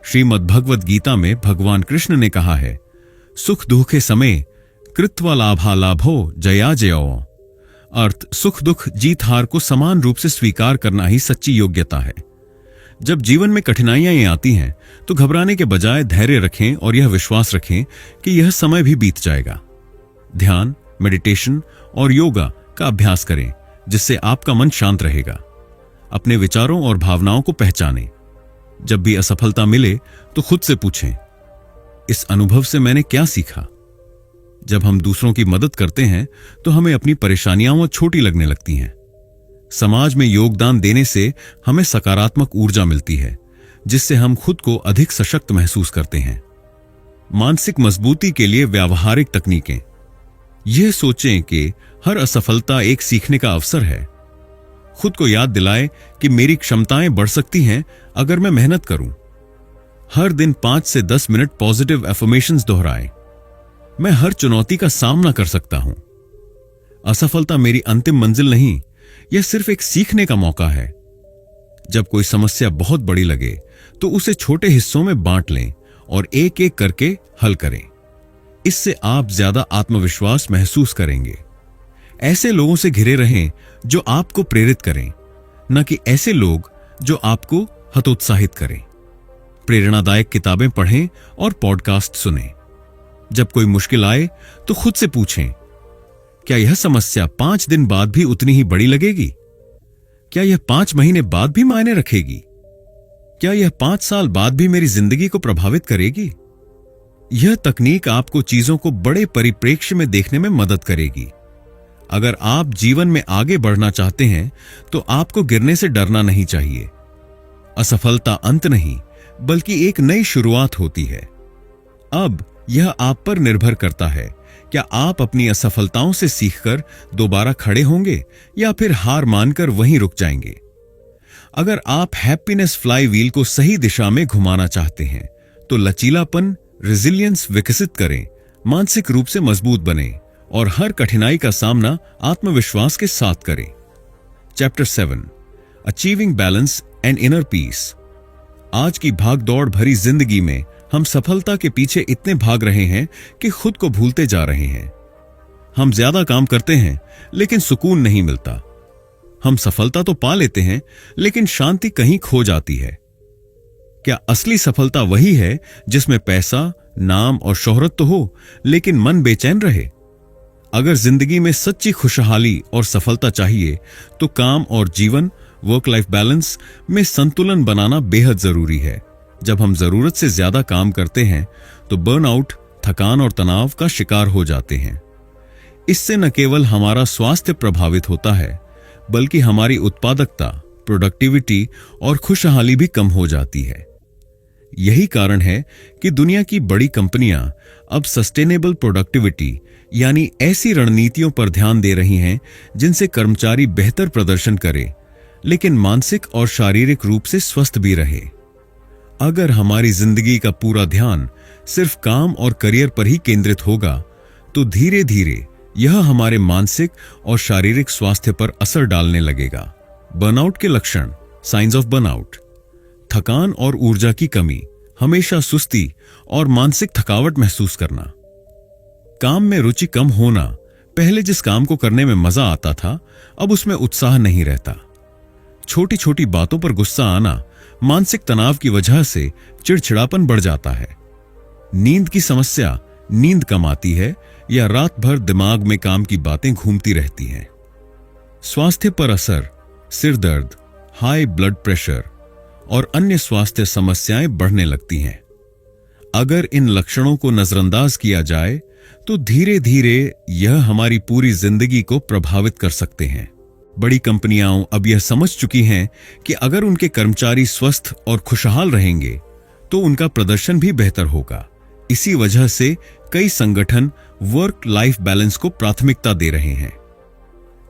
[SPEAKER 1] श्रीमद् भगवद गीता में भगवान कृष्ण ने कहा है, सुख दुखे समय कृत्वा लाभा लाभो जया जयो। अर्थ, सुख दुख जीत हार को समान रूप से स्वीकार करना ही सच्ची योग्यता है। जब जीवन में कठिनाइयां आती हैं तो घबराने के बजाय धैर्य रखें और यह विश्वास रखें कि यह समय भी बीत जाएगा। ध्यान, मेडिटेशन और योगा का अभ्यास करें, जिससे आपका मन शांत रहेगा। अपने विचारों और भावनाओं को पहचानें। जब भी असफलता मिले तो खुद से पूछें, इस अनुभव से मैंने क्या सीखा? जब हम दूसरों की मदद करते हैं तो हमें अपनी परेशानियां छोटी लगने लगती हैं। समाज में योगदान देने से हमें सकारात्मक ऊर्जा मिलती है, जिससे हम खुद को अधिक सशक्त महसूस करते हैं। मानसिक मजबूती के लिए व्यावहारिक तकनीकें। यह सोचें कि हर असफलता एक सीखने का अवसर है। खुद को याद दिलाएं कि मेरी क्षमताएं बढ़ सकती हैं अगर मैं मेहनत करूं। हर दिन 5 से 10 मिनट पॉजिटिव एफर्मेशंस दोहराएं। मैं हर चुनौती का सामना कर सकता हूं। असफलता मेरी अंतिम मंजिल नहीं, यह सिर्फ एक सीखने का मौका है। जब कोई समस्या बहुत बड़ी लगे तो उसे छोटे हिस्सों में बांट लें और एक एक करके हल करें। इससे आप ज्यादा आत्मविश्वास महसूस करेंगे। ऐसे लोगों से घिरे रहें जो आपको प्रेरित करें, न कि ऐसे लोग जो आपको हतोत्साहित करें। प्रेरणादायक किताबें पढ़ें और पॉडकास्ट सुनें। जब कोई मुश्किल आए तो खुद से पूछें, क्या यह समस्या 5 दिन बाद भी उतनी ही बड़ी लगेगी? क्या यह 5 महीने बाद भी मायने रखेगी? क्या यह 5 साल बाद भी मेरी जिंदगी को प्रभावित करेगी? यह तकनीक आपको चीजों को बड़े परिप्रेक्ष्य में देखने में मदद करेगी। अगर आप जीवन में आगे बढ़ना चाहते हैं तो आपको गिरने से डरना नहीं चाहिए। असफलता अंत नहीं, बल्कि एक नई शुरुआत होती है। अब यह आप पर निर्भर करता है, क्या आप अपनी असफलताओं से सीखकर दोबारा खड़े होंगे या फिर हार मानकर वहीं रुक जाएंगे। अगर आप हैप्पीनेस फ्लाई व्हील को सही दिशा में घुमाना चाहते हैं तो लचीलापन, रेजिलियंस विकसित करें, मानसिक रूप से मजबूत बनें और हर कठिनाई का सामना आत्मविश्वास के साथ करें। Chapter 7, achieving balance and inner peace. आज की भागदौड़ भरी जिंदगी में हम सफलता के पीछे इतने भाग रहे हैं कि खुद को भूलते जा रहे हैं। हम ज्यादा काम करते हैं लेकिन सुकून नहीं मिलता। हम सफलता तो पा लेते हैं लेकिन शांति कहीं खो जाती है। क्या असली सफलता वही है जिसमें पैसा, नाम और शोहरत तो हो लेकिन मन बेचैन रहे? अगर जिंदगी में सच्ची खुशहाली और सफलता चाहिए तो काम और जीवन, वर्क लाइफ बैलेंस में संतुलन बनाना बेहद जरूरी है। जब हम जरूरत से ज्यादा काम करते हैं तो बर्नआउट, थकान और तनाव का शिकार हो जाते हैं। इससे न केवल हमारा स्वास्थ्य प्रभावित होता है, बल्कि हमारी उत्पादकता, प्रोडक्टिविटी और खुशहाली भी कम हो जाती है। यही कारण है कि दुनिया की बड़ी कंपनियां अब सस्टेनेबल प्रोडक्टिविटी यानी ऐसी रणनीतियों पर ध्यान दे रही हैं जिनसे कर्मचारी बेहतर प्रदर्शन करें लेकिन मानसिक और शारीरिक रूप से स्वस्थ भी रहे। अगर हमारी जिंदगी का पूरा ध्यान सिर्फ काम और करियर पर ही केंद्रित होगा तो धीरे धीरे यह हमारे मानसिक और शारीरिक स्वास्थ्य पर असर डालने लगेगा। बर्नआउट के लक्षण, साइंस ऑफ बर्नआउट। थकान और ऊर्जा की कमी, हमेशा सुस्ती और मानसिक थकावट महसूस करना। काम में रुचि कम होना, पहले जिस काम को करने में मजा आता था अब उसमें उत्साह नहीं रहता। छोटी छोटी बातों पर गुस्सा आना, मानसिक तनाव की वजह से चिड़चिड़ापन बढ़ जाता है। नींद की समस्या, नींद कम आती है या रात भर दिमाग में काम की बातें घूमती रहती हैं। स्वास्थ्य पर असर, सिर दर्द, हाई ब्लड प्रेशर और अन्य स्वास्थ्य समस्याएं बढ़ने लगती हैं। अगर इन लक्षणों को नजरअंदाज किया जाए तो धीरे धीरे यह हमारी पूरी जिंदगी को प्रभावित कर सकते हैं। बड़ी कंपनियां अब यह समझ चुकी हैं कि अगर उनके कर्मचारी स्वस्थ और खुशहाल रहेंगे तो उनका प्रदर्शन भी बेहतर होगा। इसी वजह से कई संगठन वर्क लाइफ बैलेंस को प्राथमिकता दे रहे हैं।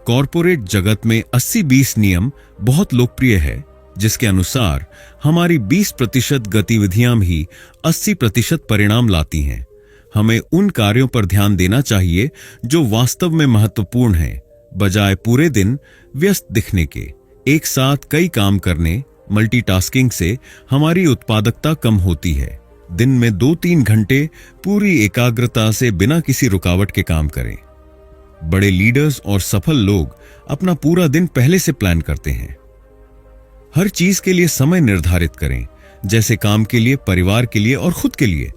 [SPEAKER 1] कॉरपोरेट जगत में 80-20 नियम बहुत लोकप्रिय है, जिसके अनुसार हमारी 20% गतिविधियां भी 80% परिणाम लाती हैं। हमें उन कार्यों पर ध्यान देना चाहिए जो वास्तव में महत्वपूर्ण हैं, बजाय पूरे दिन व्यस्त दिखने के। एक साथ कई काम करने, मल्टीटास्किंग से हमारी उत्पादकता कम होती है। दिन में 2-3 घंटे पूरी एकाग्रता से बिना किसी रुकावट के काम करें। बड़े लीडर्स और सफल लोग अपना पूरा दिन पहले से प्लान करते हैं। हर चीज के लिए समय निर्धारित करें, जैसे काम के लिए, परिवार के लिए और खुद के लिए।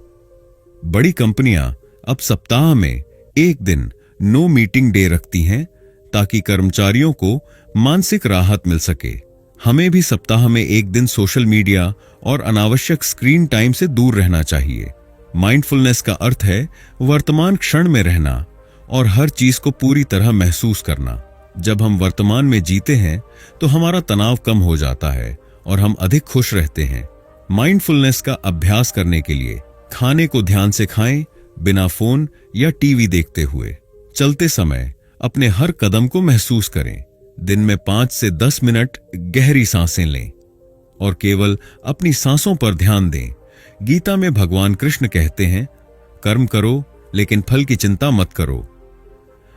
[SPEAKER 1] बड़ी कंपनियां अब सप्ताह में 1 दिन नो मीटिंग डे रखती हैं ताकि कर्मचारियों को मानसिक राहत मिल सके। हमें भी सप्ताह में एक दिन सोशल मीडिया और अनावश्यक स्क्रीन टाइम से दूर रहना चाहिए। माइंडफुलनेस का अर्थ है वर्तमान क्षण में रहना और हर चीज को पूरी तरह महसूस करना। जब हम वर्तमान में जीते हैं तो हमारा तनाव कम हो जाता है और हम अधिक खुश रहते हैं। माइंडफुलनेस का अभ्यास करने के लिए खाने को ध्यान से खाएं, बिना फोन या टीवी देखते हुए। चलते समय अपने हर कदम को महसूस करें। दिन में 5 से 10 मिनट गहरी सांसें लें और केवल अपनी सांसों पर ध्यान दें। गीता में भगवान कृष्ण कहते हैं, कर्म करो लेकिन फल की चिंता मत करो।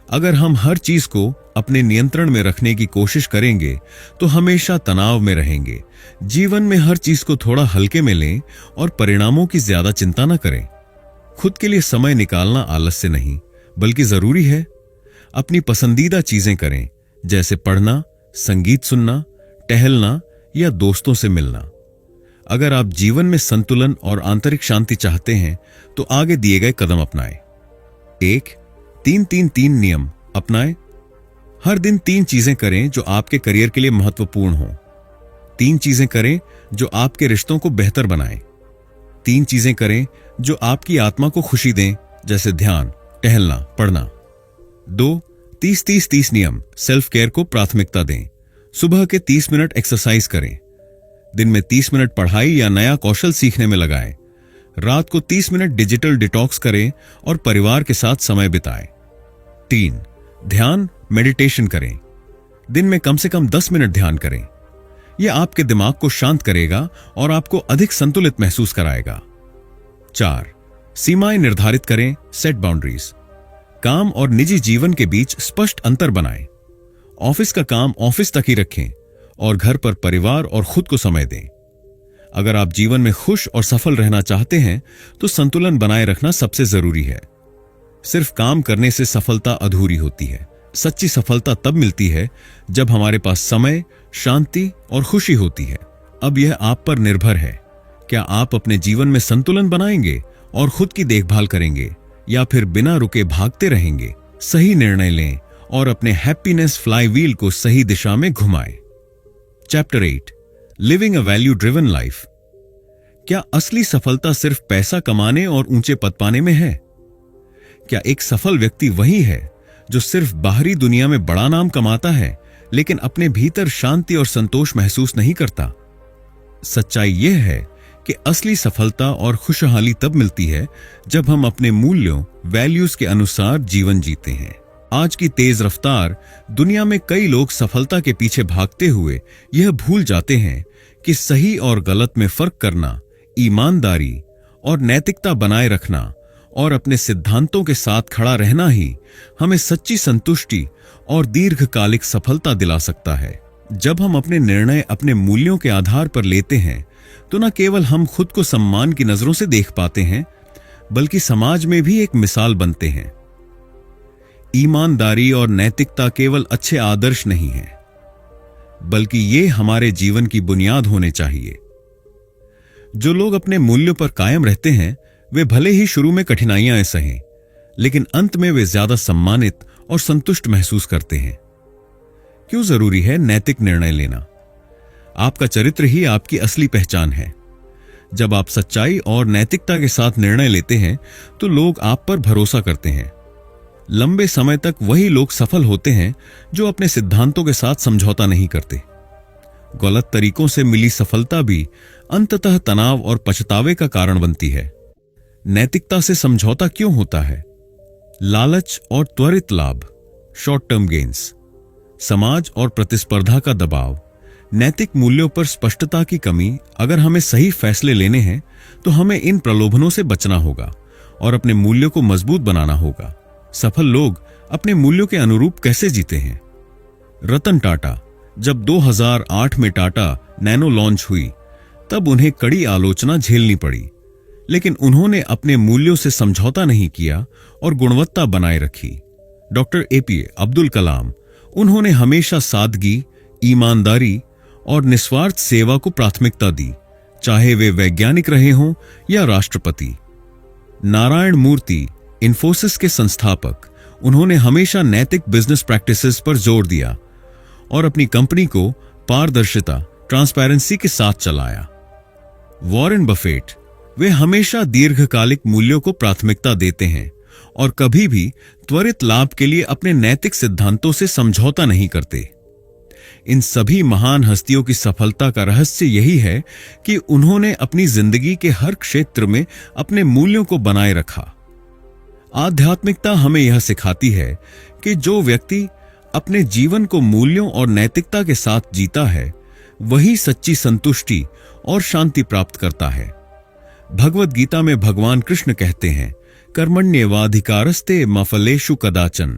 [SPEAKER 1] अगर हम हर चीज को अपने नियंत्रण में रखने की कोशिश करेंगे तो हमेशा तनाव में रहेंगे। जीवन में हर चीज को थोड़ा हल्के में लें और परिणामों की ज्यादा चिंता न करें। खुद के लिए समय निकालना आलस्य नहीं बल्कि जरूरी है। अपनी पसंदीदा चीजें करें, जैसे पढ़ना, संगीत सुनना, टहलना या दोस्तों से मिलना। अगर आप जीवन में संतुलन और आंतरिक शांति चाहते हैं तो आगे दिए गए कदम अपनाएं। 1. 3-3-3 नियम अपनाएं। हर दिन 3 चीजें करें जो आपके करियर के लिए महत्वपूर्ण हों। 3 चीजें करें जो आपके रिश्तों को बेहतर बनाएं। 3 चीजें करें जो आपकी आत्मा को खुशी दें, जैसे ध्यान, टहलना, पढ़ना। 2. 30-30-30 नियम सेल्फ केयर को प्राथमिकता दें। सुबह के 30 मिनट एक्सरसाइज करें। दिन में 30 मिनट पढ़ाई या नया कौशल सीखने में लगाएं। रात को 30 मिनट डिजिटल डिटॉक्स करें और परिवार के साथ समय बिताएं। 3. ध्यान, मेडिटेशन करें। दिन में कम से कम 10 मिनट ध्यान करें। यह आपके दिमाग को शांत करेगा और आपको अधिक संतुलित महसूस कराएगा। 4. सीमाएं निर्धारित करें, सेट बाउंड्रीज। काम और निजी जीवन के बीच स्पष्ट अंतर बनाएं। ऑफिस का काम ऑफिस तक ही रखें और घर पर परिवार और खुद को समय दें। अगर आप जीवन में खुश और सफल रहना चाहते हैं तो संतुलन बनाए रखना सबसे जरूरी है। सिर्फ काम करने से सफलता अधूरी होती है। सच्ची सफलता तब मिलती है जब हमारे पास समय, शांति और खुशी होती है। अब यह आप पर निर्भर है, क्या आप अपने जीवन में संतुलन बनाएंगे और खुद की देखभाल करेंगे या फिर बिना रुके भागते रहेंगे। सही निर्णय लें और अपने हैप्पीनेस फ्लाईव्हील को सही दिशा में घुमाएं। Chapter 8 living a value driven life. क्या असली सफलता सिर्फ पैसा कमाने और ऊंचे पद पाने में है? क्या एक सफल व्यक्ति वही है जो सिर्फ बाहरी दुनिया में बड़ा नाम कमाता है लेकिन अपने भीतर शांति और संतोष महसूस नहीं करता? सच्चाई यह है कि असली सफलता और खुशहाली तब मिलती है जब हम अपने मूल्यों, वैल्यूज के अनुसार जीवन जीते हैं। आज की तेज रफ्तार दुनिया में कई लोग सफलता के पीछे भागते हुए यह भूल जाते हैं कि सही और गलत में फर्क करना, ईमानदारी और नैतिकता बनाए रखना और अपने सिद्धांतों के साथ खड़ा रहना ही हमें सच्ची संतुष्टि और दीर्घकालिक सफलता दिला सकता है। जब हम अपने निर्णय अपने मूल्यों के आधार पर लेते हैं तो न केवल हम खुद को सम्मान की नजरों से देख पाते हैं बल्कि समाज में भी एक मिसाल बनते हैं। ईमानदारी और नैतिकता केवल अच्छे आदर्श नहीं है बल्कि ये हमारे जीवन की बुनियाद होने चाहिए। जो लोग अपने मूल्यों पर कायम रहते हैं वे भले ही शुरू में कठिनाइयां सहें लेकिन अंत में वे ज्यादा सम्मानित और संतुष्ट महसूस करते हैं। क्यों जरूरी है नैतिक निर्णय लेना? आपका चरित्र ही आपकी असली पहचान है। जब आप सच्चाई और नैतिकता के साथ निर्णय लेते हैं तो लोग आप पर भरोसा करते हैं। लंबे समय तक वही लोग सफल होते हैं जो अपने सिद्धांतों के साथ समझौता नहीं करते। गलत तरीकों से मिली सफलता भी अंततः तनाव और पछतावे का कारण बनती है। नैतिकता से समझौता क्यों होता है? लालच और त्वरित लाभ, शॉर्ट टर्म गेन्स, समाज और प्रतिस्पर्धा का दबाव, नैतिक मूल्यों पर स्पष्टता की कमी। अगर हमें सही फैसले लेने हैं तो हमें इन प्रलोभनों से बचना होगा और अपने मूल्यों को मजबूत बनाना होगा। सफल लोग अपने मूल्यों के अनुरूप कैसे जीते हैं? रतन टाटा जब 2008 में टाटा नैनो लॉन्च हुई तब उन्हें कड़ी आलोचना झेलनी पड़ी, लेकिन उन्होंने अपने मूल्यों से समझौता नहीं किया और गुणवत्ता बनाए रखी। डॉक्टर APJ अब्दुल कलाम, उन्होंने हमेशा सादगी, ईमानदारी और निस्वार्थ सेवा को प्राथमिकता दी, चाहे वे वैज्ञानिक रहे हों या राष्ट्रपति। नारायण मूर्ति, इन्फोसिस के संस्थापक, उन्होंने हमेशा नैतिक बिजनेस प्रैक्टिसेस पर जोर दिया और अपनी कंपनी को पारदर्शिता, ट्रांसपेरेंसी के साथ चलाया। वॉरेन बफेट, वे हमेशा दीर्घकालिक मूल्यों को प्राथमिकता देते हैं और कभी भी त्वरित लाभ के लिए अपने नैतिक सिद्धांतों से समझौता नहीं करते। इन सभी महान हस्तियों की सफलता का रहस्य यही है कि उन्होंने अपनी जिंदगी के हर क्षेत्र में अपने मूल्यों को बनाए रखा। आध्यात्मिकता हमें यह सिखाती है कि जो व्यक्ति अपने जीवन को मूल्यों और नैतिकता के साथ जीता है, वही सच्ची संतुष्टि और शांति प्राप्त करता है। भगवद गीता में भगवान कृष्ण कहते हैं, कर्मण्येवाधिकारस्ते मा फलेषु कदाचन।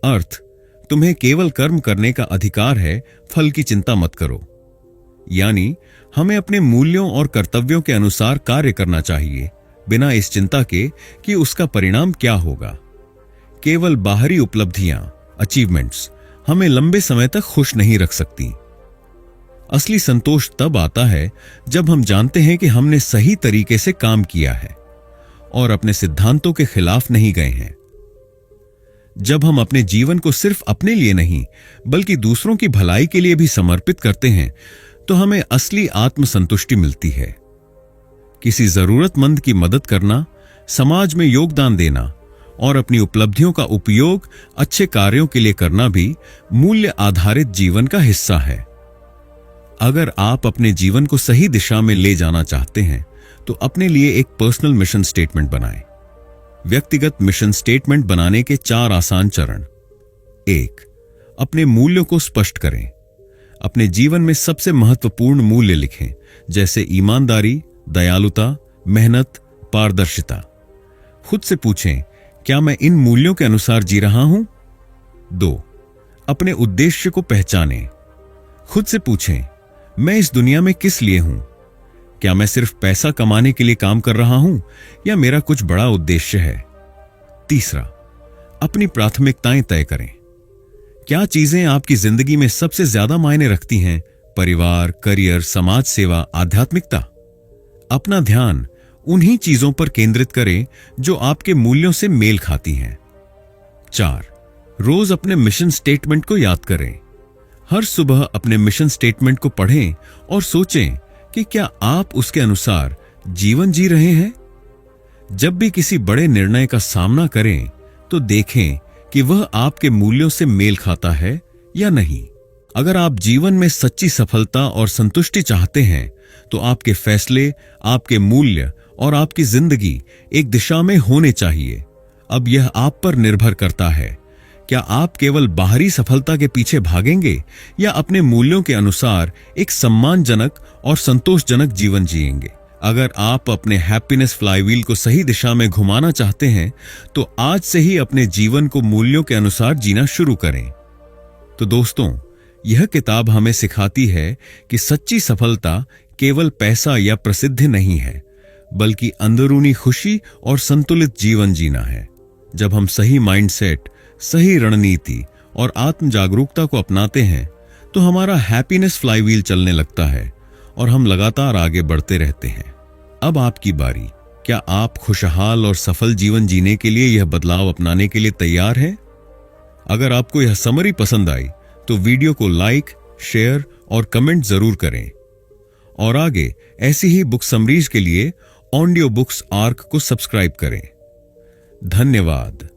[SPEAKER 1] अर्थ, तुम्हें केवल कर्म करने का अधिकार है, फल की चिंता मत करो। यानी हमें अपने मूल्यों और कर्तव्यों के अनुसार कार्य करना चाहिए, बिना इस चिंता के कि उसका परिणाम क्या होगा। केवल बाहरी उपलब्धियां, अचीवमेंट्स, हमें लंबे समय तक खुश नहीं रख सकती। असली संतोष तब आता है जब हम जानते हैं कि हमने सही तरीके से काम किया है और अपने सिद्धांतों के खिलाफ नहीं गए हैं। जब हम अपने जीवन को सिर्फ अपने लिए नहीं बल्कि दूसरों की भलाई के लिए भी समर्पित करते हैं, तो हमें असली आत्मसंतुष्टि मिलती है। किसी जरूरतमंद की मदद करना, समाज में योगदान देना और अपनी उपलब्धियों का उपयोग अच्छे कार्यों के लिए करना भी मूल्य आधारित जीवन का हिस्सा है। अगर आप अपने जीवन को सही दिशा में ले जाना चाहते हैं, तो अपने लिए एक पर्सनल मिशन स्टेटमेंट बनाएं। व्यक्तिगत मिशन स्टेटमेंट बनाने के 4 आसान चरण। 1. अपने मूल्यों को स्पष्ट करें। अपने जीवन में सबसे महत्वपूर्ण मूल्य लिखें, जैसे ईमानदारी, दयालुता, मेहनत, पारदर्शिता। खुद से पूछें, क्या मैं इन मूल्यों के अनुसार जी रहा हूं? 2. अपने उद्देश्य को पहचानें। खुद से पूछें, मैं इस दुनिया में किस लिए हूं? क्या मैं सिर्फ पैसा कमाने के लिए काम कर रहा हूं या मेरा कुछ बड़ा उद्देश्य है? 3. अपनी प्राथमिकताएं तय करें। क्या चीजें आपकी जिंदगी में सबसे ज्यादा मायने रखती हैं? परिवार, करियर, समाज सेवा, आध्यात्मिकता। अपना ध्यान उन्हीं चीजों पर केंद्रित करें जो आपके मूल्यों से मेल खाती हैं। 4. रोज अपने मिशन स्टेटमेंट को याद करें। हर सुबह अपने मिशन स्टेटमेंट को पढ़ें और सोचें कि क्या आप उसके अनुसार जीवन जी रहे हैं। जब भी किसी बड़े निर्णय का सामना करें, तो देखें कि वह आपके मूल्यों से मेल खाता है या नहीं। अगर आप जीवन में सच्ची सफलता और संतुष्टि चाहते हैं, तो आपके फैसले, आपके मूल्य और आपकी जिंदगी एक दिशा में होने चाहिए। अब यह आप पर निर्भर करता है, क्या आप केवल बाहरी सफलता के पीछे भागेंगे या अपने मूल्यों के अनुसार एक सम्मानजनक और संतोषजनक जीवन जिएंगे। अगर आप अपने हैप्पीनेस फ्लाईव्हील को सही दिशा में घुमाना चाहते हैं, तो आज से ही अपने जीवन को मूल्यों के अनुसार जीना शुरू करें। तो दोस्तों, यह किताब हमें सिखाती है कि सच्ची सफलता केवल पैसा या प्रसिद्धि नहीं है, बल्कि अंदरूनी खुशी और संतुलित जीवन जीना है। जब हम सही माइंडसेट, सही रणनीति और आत्म जागरूकता को अपनाते हैं, तो हमारा हैप्पीनेस फ्लाईव्हील चलने लगता है और हम लगातार आगे बढ़ते रहते हैं। अब आपकी बारी। क्या आप खुशहाल और सफल जीवन जीने के लिए यह बदलाव अपनाने के लिए तैयार हैं? अगर आपको यह समरी पसंद आई, तो वीडियो को लाइक, शेयर और कमेंट जरूर करें। और आगे ऐसी ही बुक समरीज के लिए ऑडियो बुक्स आर्क को सब्सक्राइब करें। धन्यवाद।